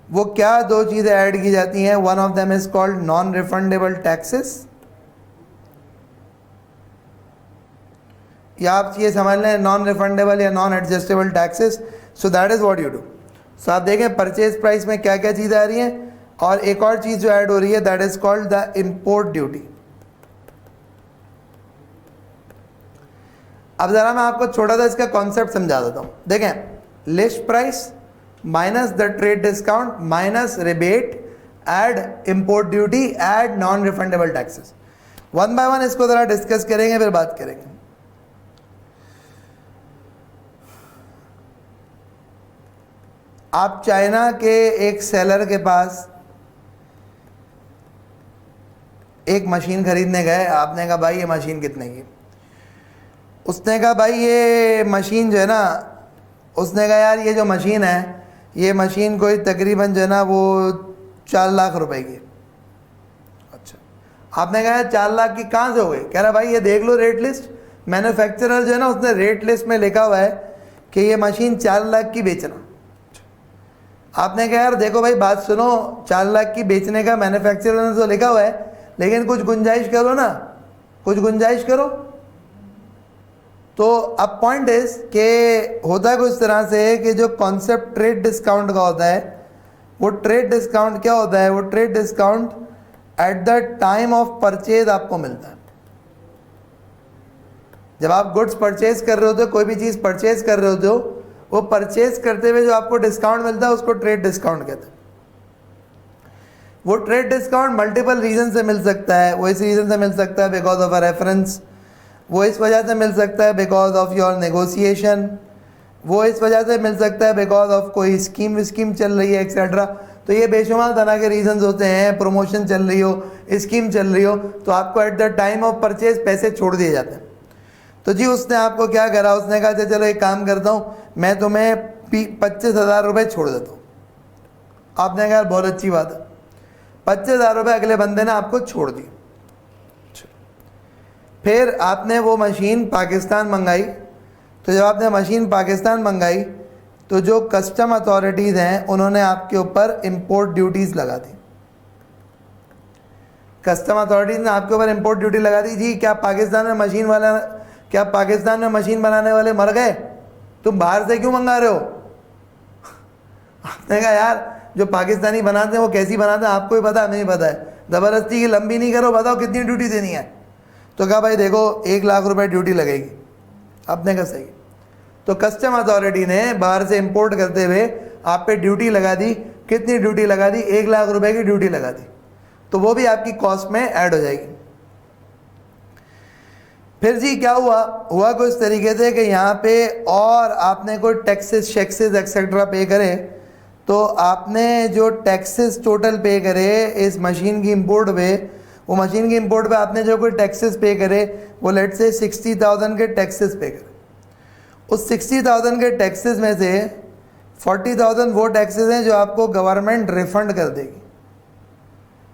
वो क्या 2 चीज़ें ऐड की जाती हैं? One of them is called non refundable taxes, या आप ये समझ लें नॉन रिफंडेबल या non adjustable taxes. So that is what you do. So आप देखें परचेज प्राइस में क्या क्या चीज़ें आ रही हैं, और एक और चीज़ जो ऐड हो रही है that is called the import duty. अब ज़रा मैं आपको छोटा सा इसका कॉन्सेप्ट समझा देता हूँ। देखें, list price minus the trade discount minus rebate add import duty add non refundable taxes. One by one इसको ज़रा डिस्कस करेंगे, फिर बात करेंगे। आप चाइना के एक सेलर के पास एक मशीन खरीदने गए। आपने कहा भाई ये मशीन कितने की? उसने कहा भाई ये मशीन जो है ना, उसने कहा यार ये जो मशीन है ये मशीन कोई तकरीबन जो है ना वो 4 लाख रुपए की। अच्छा, आपने कहा 4 लाख की कहाँ से हो गई? कह रहा भाई ये देख लो रेट लिस्ट। मैन्युफैक्चरर जो है ना उसने रेट लिस्ट में लिखा हुआ है कि ये मशीन 4 लाख की बेचना। आपने कहा यार देखो भाई बात सुनो, 4 लाख की बेचने का मैन्युफैक्चरर ने तो लिखा हुआ है, लेकिन कुछ गुंजाइश करो ना, कुछ गुंजाइश करो। तो अब पॉइंट इज कि होता कुछ तरह से कि जो कॉन्सेप्ट ट्रेड डिस्काउंट का होता है, वो ट्रेड डिस्काउंट क्या होता है? वो trade discount at the time of purchase आपको मिलता है। जब आप गुड्स परचेज कर रहे होते हो, कोई भी चीज़ परचेज कर रहे होते हो, वो परचेज करते हुए जो आपको डिस्काउंट मिलता है उसको ट्रेड डिस्काउंट कहते हैं। वो ट्रेड डिस्काउंट मल्टीपल रीजन से मिल सकता है। वो इस रीजन से मिल सकता है बिकॉज ऑफ अ रेफरेंस, वो इस वजह से मिल सकता है बिकॉज ऑफ योर नेगोशिएशन, वो इस वजह से मिल सकता है बिकॉज ऑफ कोई स्कीम चल रही है एक्सेट्रा। तो ये बेशुमार तरह के रीजंस होते हैं। प्रमोशन चल रही हो, स्कीम चल रही हो, तो आपको at the time of purchase पैसे छोड़ दिए जाते हैं। तो जी उसने आपको क्या करा, उसने कहा चलो एक काम करता हूँ, मैं तुम्हें 25,000 रुपये छोड़ देता हूँ। आपने कहा बहुत अच्छी बात है, 25,000 रुपये अगले बंदे ने आपको छोड़ दिए। फिर आपने वो मशीन पाकिस्तान मंगाई। तो जब आपने मशीन पाकिस्तान मंगाई तो जो कस्टम अथॉरिटीज़ हैं उन्होंने आपके ऊपर इंपोर्ट ड्यूटीज़ लगा दी। कस्टम अथॉरिटीज़ ने आपके ऊपर इंपोर्ट ड्यूटी लगा दी। जी क्या पाकिस्तान में मशीन बनाने वाले मर गए, तुम बाहर से क्यों मंगा रहे हो? आपने कहा यार जो पाकिस्तानी बनाते हैं वो कैसी बनाते हैं आपको ही पता है, नहीं पता है, ज़बरदस्ती की लंबी नहीं करो, बताओ कितनी ड्यूटी देनी है। तो कहा भाई देखो 1 लाख रुपए ड्यूटी लगेगी। आपने कहा सही। तो कस्टम अथॉरिटी ने बाहर से इंपोर्ट करते हुए आप पे ड्यूटी लगा दी। कितनी ड्यूटी लगा दी? 1 लाख रुपए की ड्यूटी लगा दी। तो वो भी आपकी कॉस्ट में ऐड हो जाएगी। फिर जी क्या हुआ कुछ तरीके से कि यहाँ पे और आपने कोई टैक्सेस शेक्सेस एक्सेट्रा पे करे, तो आपने जो टैक्सेस टोटल पे करे इस मशीन की इंपोर्ट पे, वो मशीन की इंपोर्ट पे आपने जो कोई टैक्सेस पे करे वो लेट से 60,000 के टैक्सेस पे करे। उस 60,000 के टैक्सेस में से 40,000 वो टैक्सेस हैं जो आपको गवर्नमेंट रिफंड कर देगी।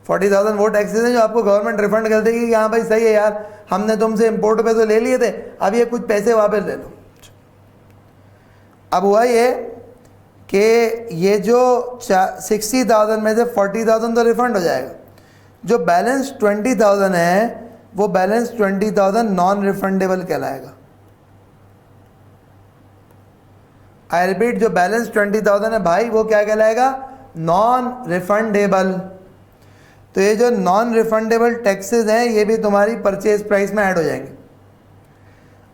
40,000 वो टैक्सेस हैं जो आपको गवर्नमेंट रिफंड कर देगी कि हाँ भाई सही है यार, हमने तुमसे इंपोर्ट पे तो ले लिए थे, अब ये कुछ पैसे वापस ले लो। अब हुआ ये कि ये जो 60,000 में से 40,000 तो रिफंड हो जाएगा, जो बैलेंस 20,000 है वो बैलेंस 20,000 नॉन रिफंडेबल कहलाएगा। आई रिपीट, जो बैलेंस 20,000 है भाई वो क्या कहलाएगा? Non refundable. तो ये जो नॉन रिफंडेबल टैक्सेस हैं ये भी तुम्हारी परचेज प्राइस में ऐड हो जाएंगे।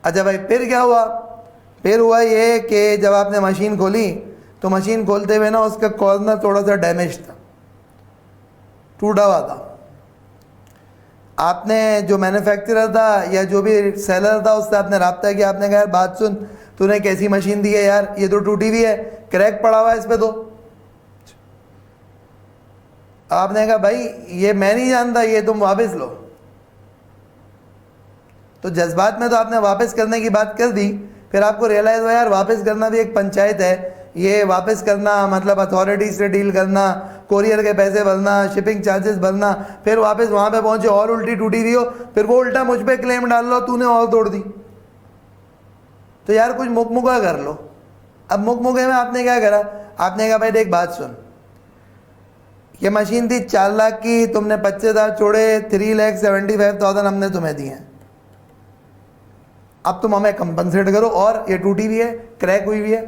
अच्छा भाई फिर क्या हुआ? फिर हुआ ये कि जब आपने मशीन खोली तो मशीन खोलते हुए ना उसका कॉर्नर थोड़ा सा डैमेज था, टूटा हुआ था। आपने जो मैन्युफैक्चरर था या जो भी सेलर था उससे आपने रब्ता किया, आपने कहा यार बात सुन, तूने कैसी मशीन दी है यार, ये तो टूटी हुई है, क्रैक पड़ा हुआ है इस पे। तो आपने कहा भाई ये मैं नहीं जानता, ये तुम वापस लो। तो जज्बात में तो आपने वापस करने की बात कर दी, फिर आपको रियलाइज हुआ यार वापस करना भी एक पंचायत है। ये वापस करना मतलब अथॉरिटी से डील करना, कोरियर के पैसे भरना, शिपिंग चार्जेस भरना, फिर वापस वहाँ पे पहुँचे और उल्टी टूटी हुई हो, फिर वो उल्टा मुझ पे क्लेम डाल लो तूने और तोड़ दी। तो यार कुछ मुकमुका कर लो। अब मुकमुके में आपने क्या करा? आपने कहा भाई देख बात सुन, ये मशीन थी 4 लाख की, तुमने 25,000 छोड़े, 3,75,000 हमने तुम्हें दिए हैं। अब तुम हमें कंपनसेट करो, और ये टूटी हुई है, क्रैक हुई हुई है।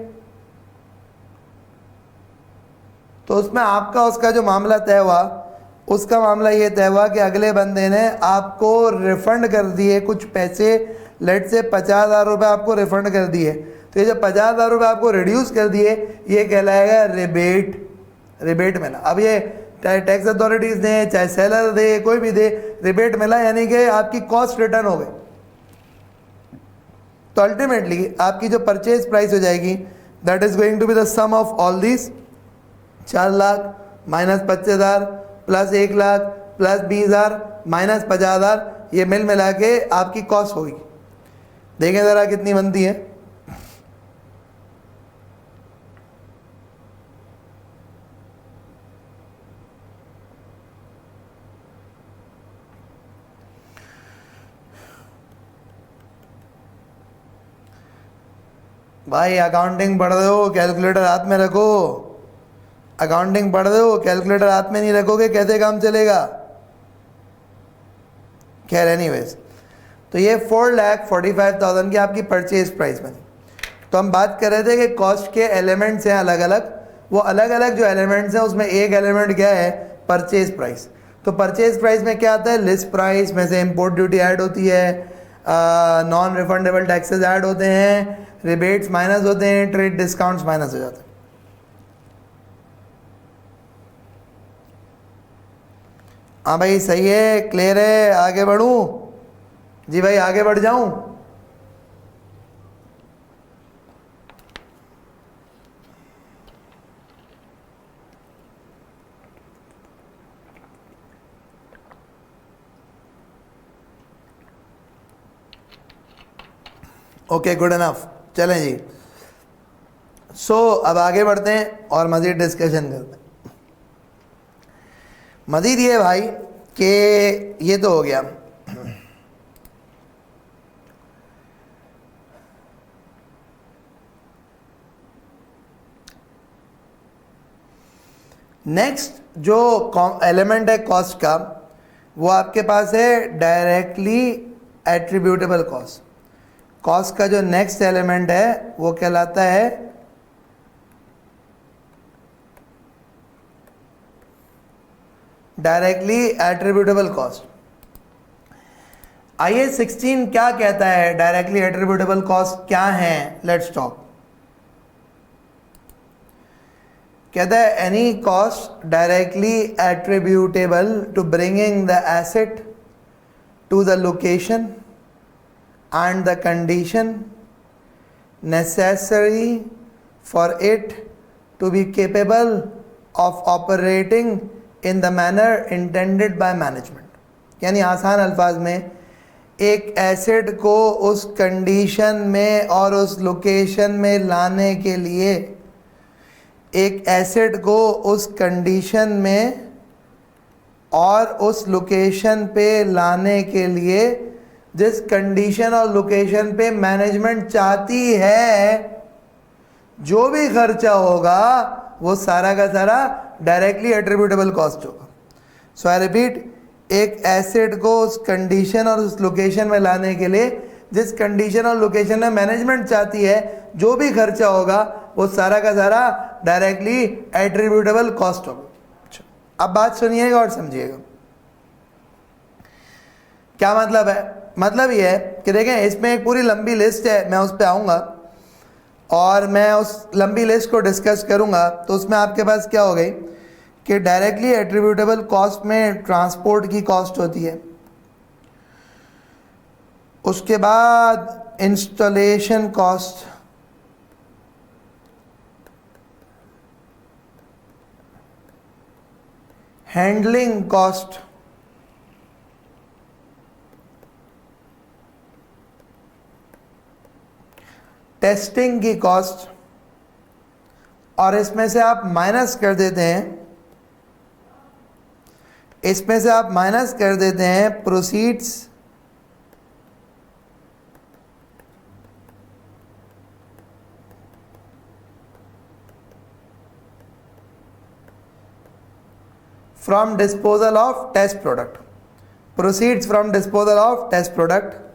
तो उसमें आपका उसका जो मामला तय हुआ, उसका मामला ये तय हुआ कि अगले बंदे ने आपको रिफंड कर दिए कुछ पैसे, लेट से 50,000 रुपये आपको रिफंड कर दिए। तो ये जो 50,000 रुपये आपको रिड्यूस कर दिए ये कहलाएगा रिबेट मिला। अब ये चाहे टैक्स अथॉरिटीज़ दे चाहे सेलर दे कोई भी दे, रिबेट मिला यानी कि आपकी कॉस्ट रिटर्न हो गई। तो अल्टीमेटली आपकी जो परचेज प्राइस हो जाएगी that is going to be the sum of all this, 4 lakh minus 25,000 plus 1 lakh plus 20,000 minus 50,000, ये मिल मिला के आपकी कॉस्ट होगी। देखें ज़रा कितनी बनती है। भाई अकाउंटिंग पढ़ रहे हो, कैलकुलेटर हाथ में रखो। अकाउंटिंग पढ़ रहे हो, कैलकुलेटर हाथ में नहीं रखोगे कैसे काम चलेगा? खैर एनीवेज, तो ये 4,45,000 की आपकी परचेज प्राइस बनी। तो हम बात कर रहे थे कि कॉस्ट के एलिमेंट्स हैं अलग अलग, वो अलग अलग जो एलिमेंट्स हैं उसमें एक एलिमेंट क्या है? Purchase price. तो परचेज प्राइस में क्या आता है, लिस्ट प्राइस में से इंपोर्ट ड्यूटी ऐड होती है, नॉन रिफंडेबल टैक्सेस ऐड होते हैं, रिबेट्स माइनस होते हैं, ट्रेड डिस्काउंट्स माइनस हो जाते हैं। हाँ भाई सही है, क्लियर है, आगे बढ़ूं? जी भाई आगे बढ़ जाऊं? ओके गुड इनफ, चलें जी। अब आगे बढ़ते हैं और मज़ीद डिस्कशन करते हैं। मज़ीद ये भाई कि ये तो हो गया, नेक्स्ट जो एलिमेंट है कॉस्ट का, वो आपके पास है डायरेक्टली एट्रीब्यूटेबल कॉस्ट। कॉस्ट का जो नेक्स्ट एलिमेंट है वो कहलाता है डायरेक्टली एट्रीब्यूटेबल कॉस्ट। IAS 16 क्या कहता है, डायरेक्टली एट्रीब्यूटेबल कॉस्ट क्या है? Let's talk. कहता है any cost directly attributable to bringing the asset to the location and the condition necessary for it to be capable of operating in the manner intended by management। यानी आसान अल्फाज में, एक एसेट को उस कंडीशन में और उस लोकेशन में लाने के लिए, एक एसेट को उस कंडीशन में और उस लोकेशन पे लाने के लिए जिस कंडीशन और लोकेशन पे मैनेजमेंट चाहती है, जो भी खर्चा होगा वो सारा का सारा डायरेक्टली एट्रीब्यूटेबल कॉस्ट होगा। सो आई रिपीट, एक एसेट को उस कंडीशन और उस लोकेशन में लाने के लिए जिस कंडीशन और लोकेशन में मैनेजमेंट चाहती है, जो भी खर्चा होगा वो सारा का सारा डायरेक्टली एट्रीब्यूटेबल कॉस्ट होगा। अब बात सुनिएगा और समझिएगा क्या मतलब है। मतलब ये है कि देखें, इसमें एक पूरी लंबी लिस्ट है, मैं उस पर आऊँगा और मैं उस लंबी लिस्ट को डिस्कस करूँगा। तो उसमें आपके पास क्या हो गई कि डायरेक्टली एट्रीब्यूटेबल कॉस्ट में ट्रांसपोर्ट की कॉस्ट होती है, उसके बाद installation cost, handling cost, testing की कॉस्ट, और इसमें से आप माइनस कर देते हैं, इसमें से आप माइनस कर देते हैं proceeds from disposal of test product, proceeds from disposal of test product.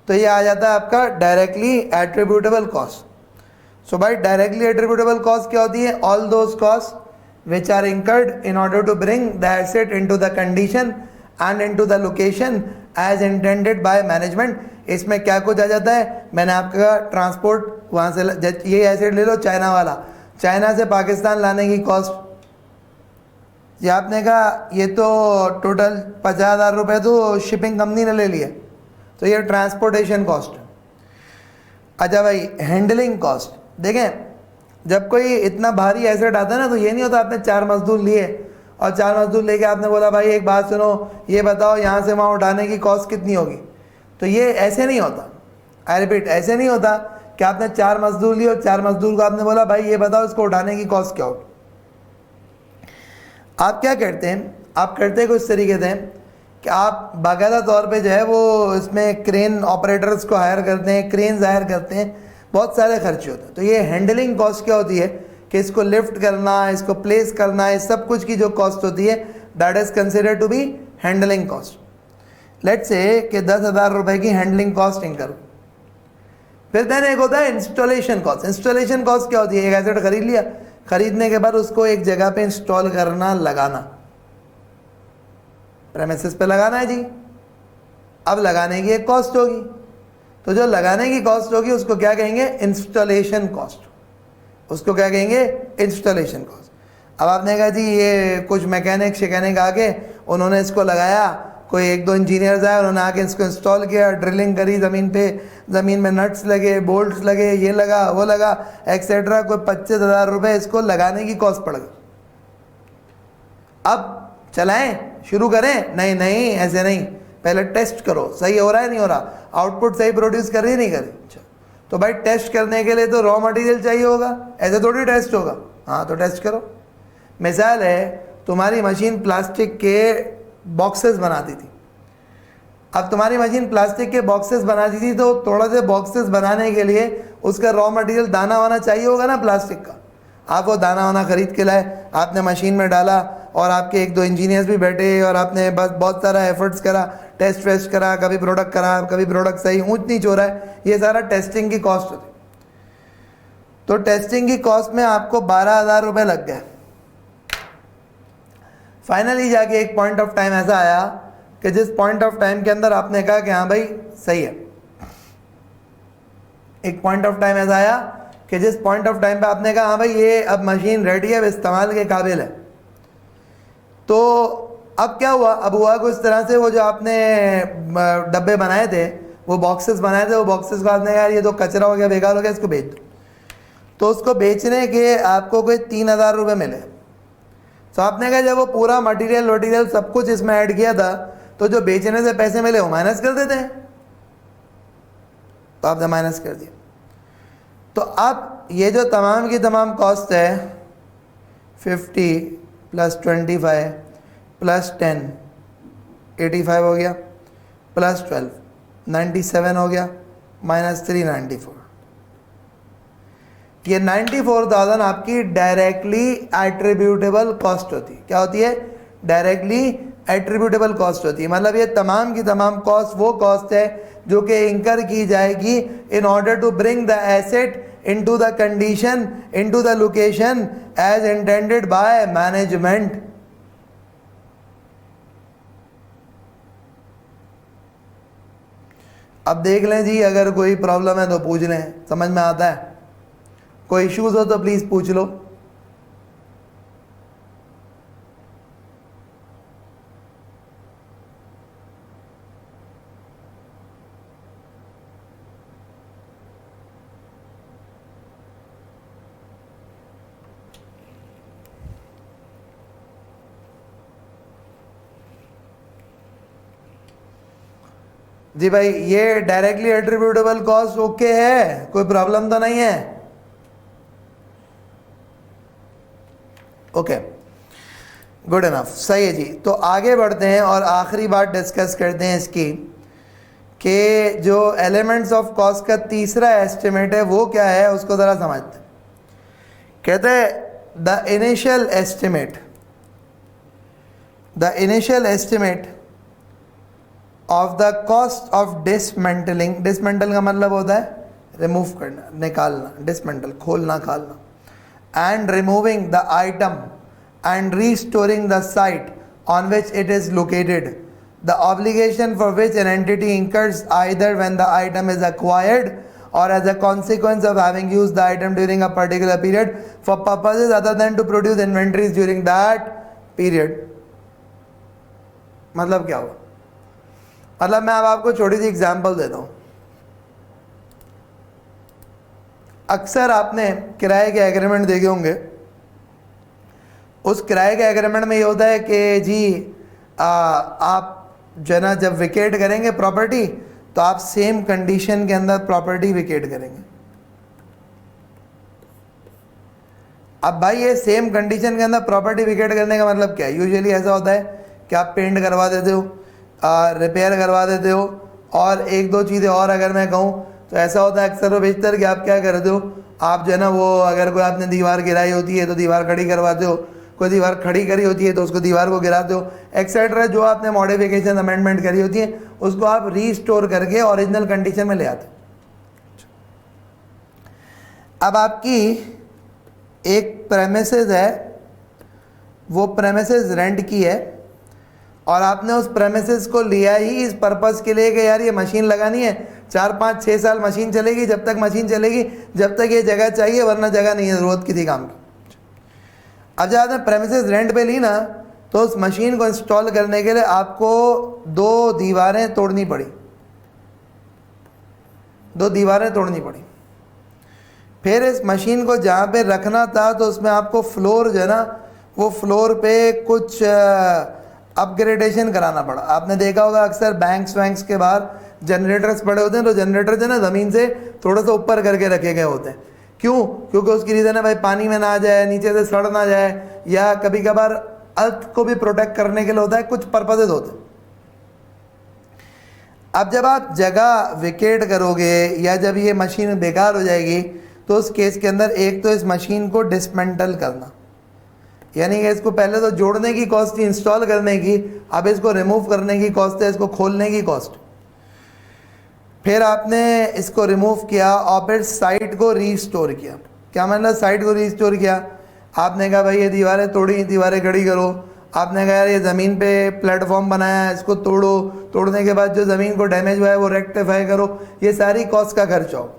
तो ये आ जाता है आपका डायरेक्टली एट्रीब्यूटेबल कॉस्ट। सो भाई डायरेक्टली एट्रीब्यूटेबल कॉस्ट क्या होती है? All those cost which are incurred in order to bring the asset into the condition and into the location as intended by management. इसमें क्या कुछ आ जाता है? मैंने आपका ट्रांसपोर्ट वहाँ से, ये एसेट ले लो चाइना वाला, चाइना से पाकिस्तान लाने की कॉस्ट, ये आपने कहा ये तो टोटल 50,000 रुपये तो शिपिंग कंपनी ने ले लिए, तो ये ट्रांसपोर्टेशन कॉस्ट है। अच्छा भाई हैंडलिंग कॉस्ट, देखें जब कोई इतना भारी एसेट आता है ना, तो ये नहीं होता आपने 4 मजदूर लिए और 4 मजदूर लेके आपने बोला भाई एक बात सुनो, ये बताओ यहाँ से वहाँ उठाने की कॉस्ट कितनी होगी। तो ये ऐसे नहीं होता, आई रिपीट ऐसे नहीं होता कि आपने 4 मजदूर लिए और 4 मजदूर को आपने बोला भाई ये बताओ इसको उठाने की कॉस्ट क्या होगी। आप क्या करते हैं, आप करते हैं कुछ तरीके से कि आप बाकायदा तौर पे जो है वो इसमें क्रेन ऑपरेटर्स को हायर करते हैं, क्रेन्स हायर करते हैं, बहुत सारे खर्चे होते हैं। तो ये हैंडलिंग कॉस्ट क्या होती है कि इसको लिफ्ट करना, इसको प्लेस करना, इस सब कुछ की जो कॉस्ट होती है that is considered to be handling cost. Let's say कि 10,000 रुपये की हैंडलिंग कॉस्ट इंकर। फिर देन एक होता है इंस्टॉलेशन कॉस्ट। इंस्टॉलेशन कॉस्ट क्या होती है? एक एसेट खरीद लिया, खरीदने के बाद उसको एक जगह पे इंस्टॉल करना, लगाना, प्रेमिसेस पे लगाना है जी। अब लगाने की एक कॉस्ट होगी, तो जो लगाने की कॉस्ट होगी उसको क्या कहेंगे? Installation cost. उसको क्या कहेंगे? Installation cost. अब आपने कहा जी ये कुछ मैकेनिक शिकैनिक आके उन्होंने इसको लगाया, कोई एक दो इंजीनियर्स आए, उन्होंने आके इसको इंस्टॉल किया, ड्रिलिंग करी ज़मीन पे, ज़मीन में नट्स लगे, बोल्ट्स लगे, ये लगा वो लगा एक्सेट्रा, कोई 25,000 रुपये इसको लगाने की कॉस्ट पड़ गई। अब चलाएं, शुरू करें? नहीं नहीं, ऐसे नहीं, पहले टेस्ट करो सही हो रहा है नहीं हो रहा, आउटपुट सही प्रोड्यूस कर रही है नहीं कर रही। अच्छा, तो भाई टेस्ट करने के लिए तो रॉ मटेरियल चाहिए होगा, ऐसे थोड़ी टेस्ट होगा। हाँ तो टेस्ट करो। मिसाल है, तुम्हारी मशीन प्लास्टिक के बॉक्सेस बनाती थी। अब तुम्हारी मशीन प्लास्टिक के बॉक्सेस बनाती थी, तो थोड़ा से बॉक्सेस बनाने के लिए उसका रॉ मटेरियल दाना वाना चाहिए होगा ना प्लास्टिक का। आप वो दाना वाना खरीद के लाए, आपने मशीन में डाला, और आपके एक दो इंजीनियर्स भी बैठे और आपने बस बहुत सारा एफर्ट्स करा, टेस्ट वेस्ट करा, कभी प्रोडक्ट करा, कभी प्रोडक्ट सही ऊंच नीच हो रहा है, ये सारा टेस्टिंग की कॉस्ट होती। तो टेस्टिंग की कॉस्ट में आपको 12,000 रुपये लग गए। फाइनली जाके एक पॉइंट ऑफ टाइम ऐसा आया कि जिस पॉइंट ऑफ टाइम के अंदर आपने कहा कि हाँ भाई सही है। एक पॉइंट ऑफ टाइम ऐसा आया कि जिस पॉइंट ऑफ टाइम पे आपने कहा हाँ भाई ये अब मशीन रेडी है, इस्तेमाल के काबिल है। तो अब क्या हुआ? अब हुआ कुछ तरह से, वो जो आपने डब्बे बनाए थे, वो बॉक्सेस बनाए थे, वो बॉक्सेस को आपने यार ये तो कचरा हो गया, बेकार हो गया, इसको बेच दो। तो उसको बेचने के आपको कोई 3,000 रुपये मिले। तो आपने कहा जब वो पूरा मटेरियल सब कुछ इसमें ऐड किया था, तो जो बेचने से पैसे मिले वो माइनस कर देते हैं। तो आपने माइनस कर दिया। तो अब ये जो तमाम की तमाम कॉस्ट है 50 + 25 + 10 85 हो गया, + 12 97 हो गया, -3 94। ये 94,000 आपकी डायरेक्टली एट्रीब्यूटेबल कॉस्ट होती है। क्या होती है? डायरेक्टली एट्रीब्यूटेबल कॉस्ट होती है। मतलब ये तमाम की तमाम कॉस्ट वो कॉस्ट है जो कि इंकर की जाएगी in order to bring the asset into the condition, into the location as intended by management. अब देख लें जी, अगर कोई प्रॉब्लम है तो पूछ लें, समझ में आता है। कोई इश्यूज हो तो प्लीज पूछ लो। जी भाई, ये डायरेक्टली एट्रीब्यूटेबल कॉस्ट ओके है, कोई प्रॉब्लम तो नहीं है? ओके, गुड इनफ, सही है जी। तो आगे बढ़ते हैं और आखिरी बात डिस्कस करते हैं इसकी कि जो एलिमेंट्स ऑफ कॉस्ट का तीसरा एस्टिमेट है वो क्या है, उसको ज़रा समझते हैं। कहते हैं the initial estimate of the cost of dismantling. Dismantle का मतलब होता है रिमूव करना, निकालना, डिसमेंटल खोलना खालना, and removing the item and restoring the site on which it is located, the obligation for which an entity incurs either when the item is acquired or as a consequence of having used the item during a particular period for purposes other than to produce inventories during that period। मतलब क्या हुआ? मतलब मैं अब आपको छोटी सी एग्जांपल देता हूँ। अक्सर आपने किराए के एग्रीमेंट देखे होंगे। उस किराए के एग्रीमेंट में ये होता है कि जी आप जो है ना जब विकेट करेंगे प्रॉपर्टी, तो आप सेम कंडीशन के अंदर प्रॉपर्टी विकेट करेंगे। अब भाई ये सेम कंडीशन के अंदर प्रॉपर्टी विकेट करने का मतलब क्या है? यूजुअली ऐसा होता है कि आप पेंट करवा देते हो, रिपेयर करवा देते हो, और एक दो चीज़ें और अगर मैं कहूँ तो ऐसा होता है अक्सर व बेशतर कि आप क्या करते हो, आप जो है ना वो अगर कोई आपने दीवार गिराई होती है तो दीवार खड़ी करवाते हो, कोई दीवार खड़ी करी होती है तो उसको दीवार को गिराते हो, एक्सेट्रा। जो आपने मॉडिफिकेशन अमेंडमेंट करी होती है उसको आप रीस्टोर करके ओरिजिनल कंडीशन में ले आते हो। अब आपकी एक प्रेमिसेस है, वो प्रेमिसेस रेंट की है और आपने उस प्रेमिसेस को लिया ही इस पर्पस के लिए कि यार ये मशीन लगानी है, 4 5 6 साल मशीन चलेगी, जब तक मशीन चलेगी जब तक ये जगह चाहिए, वरना जगह नहीं है ज़रूरत किसी काम की। अब जब आपने प्रेमिसेस रेंट पे ली ना, तो उस मशीन को इंस्टॉल करने के लिए आपको 2 दीवारें तोड़नी पड़ी, 2 दीवारें तोड़नी पड़ी। फिर इस मशीन को जहाँ पे रखना था तो उसमें आपको फ्लोर जो है ना, वो फ्लोर पे कुछ अपग्रेडेशन कराना पड़ा। आपने देखा होगा अक्सर बैंक्स के बाहर जनरेटर्स पड़े होते हैं, तो जनरेटर जो है ना ज़मीन से थोड़ा सा ऊपर करके रखे गए होते हैं। क्यों? क्योंकि उसकी रीज़न है भाई पानी में ना आ जाए, नीचे से सड़ ना जाए, या कभी कभार अर्थ को भी प्रोटेक्ट करने के लिए होता है, कुछ पर्पसेस होते हैं। अब जब आप जगह विकेट करोगे या जब ये मशीन बेकार हो जाएगी, तो उस केस के अंदर एक तो इस मशीन को डिसमेंटल करना, यानी कि इसको पहले तो जोड़ने की कॉस्ट थी, इंस्टॉल करने की, अब इसको रिमूव करने की कॉस्ट है, इसको खोलने की कॉस्ट। फिर आपने इसको रिमूव किया और फिर साइट को रीस्टोर किया। क्या मतलब साइट को रीस्टोर किया? आपने कहा भाई ये दीवारें तोड़ी, दीवारें खड़ी करो। आपने कहा यार ये ज़मीन पे प्लेटफॉर्म बनाया है, इसको तोड़ो, तोड़ने के बाद जो ज़मीन को डैमेज हुआ है वो रेक्टिफाई करो, ये सारी कॉस्ट का खर्चा हो।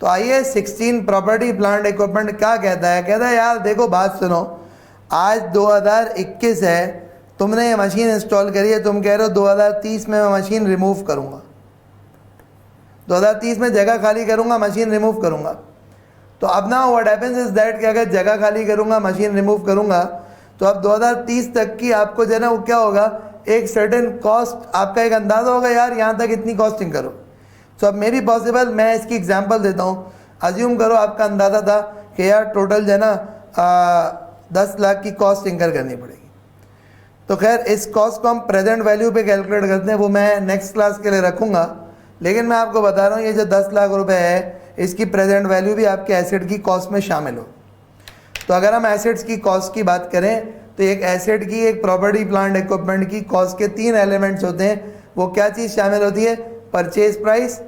तो आइए 16 प्रॉपर्टी प्लांट इक्विपमेंट क्या कहता है? कहता है यार देखो बात सुनो, आज 2021 है, तुमने ये मशीन इंस्टॉल करी है, तुम कह रहे हो 2030 में मैं मशीन रिमूव करूँगा, 2030 में जगह खाली करूँगा, मशीन रिमूव करूँगा। तो अब ना व्हाट हैपेंस इज दैट कि अगर जगह खाली करूँगा, मशीन रिमूव करूँगा, तो अब 2030 तक की आपको जो है ना वो क्या होगा, एक सर्टेन कॉस्ट, आपका एक अंदाज़ा होगा यार यहाँ तक इतनी कॉस्टिंग करो। तो अब मे बी पॉसिबल, मैं इसकी एग्जांपल देता हूँ। अज्यूम करो आपका अंदाज़ा था कि यार टोटल जो है ना 10 लाख की कॉस्ट इंकर करनी पड़ेगी। तो खैर इस कॉस्ट को हम प्रेजेंट वैल्यू पे कैलकुलेट करते हैं, वो मैं नेक्स्ट क्लास के लिए रखूँगा, लेकिन मैं आपको बता रहा हूँ ये जो 10 लाख रुपए है, इसकी प्रेजेंट वैल्यू भी आपके एसेट की कॉस्ट में शामिल हो। तो अगर हम एसेट्स की कॉस्ट की बात करें तो एक एसेट की, एक प्रॉपर्टी प्लांट इक्विपमेंट की कॉस्ट के 3 एलिमेंट्स होते हैं। वो क्या चीज़ शामिल होती है? Purchase price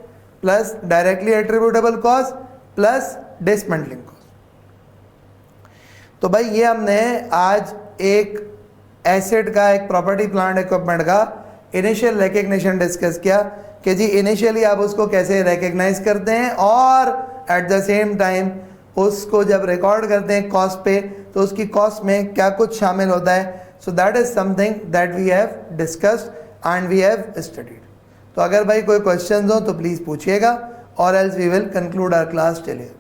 plus directly attributable cost plus dismantling cost. तो भाई ये हमने आज एक एसेट का, एक प्रॉपर्टी प्लांट इक्विपमेंट का इनिशियल रिकग्निशन डिस्कस किया कि जी इनिशियली आप उसको कैसे रिकग्नाइज करते हैं और एट द सेम टाइम उसको जब रिकॉर्ड करते हैं कॉस्ट पे, तो उसकी कॉस्ट में क्या कुछ शामिल होता है। So that is something that we have discussed and we have studied. तो अगर भाई कोई क्वेश्चंस हो तो प्लीज़ पूछिएगा, और else we will conclude our class till here.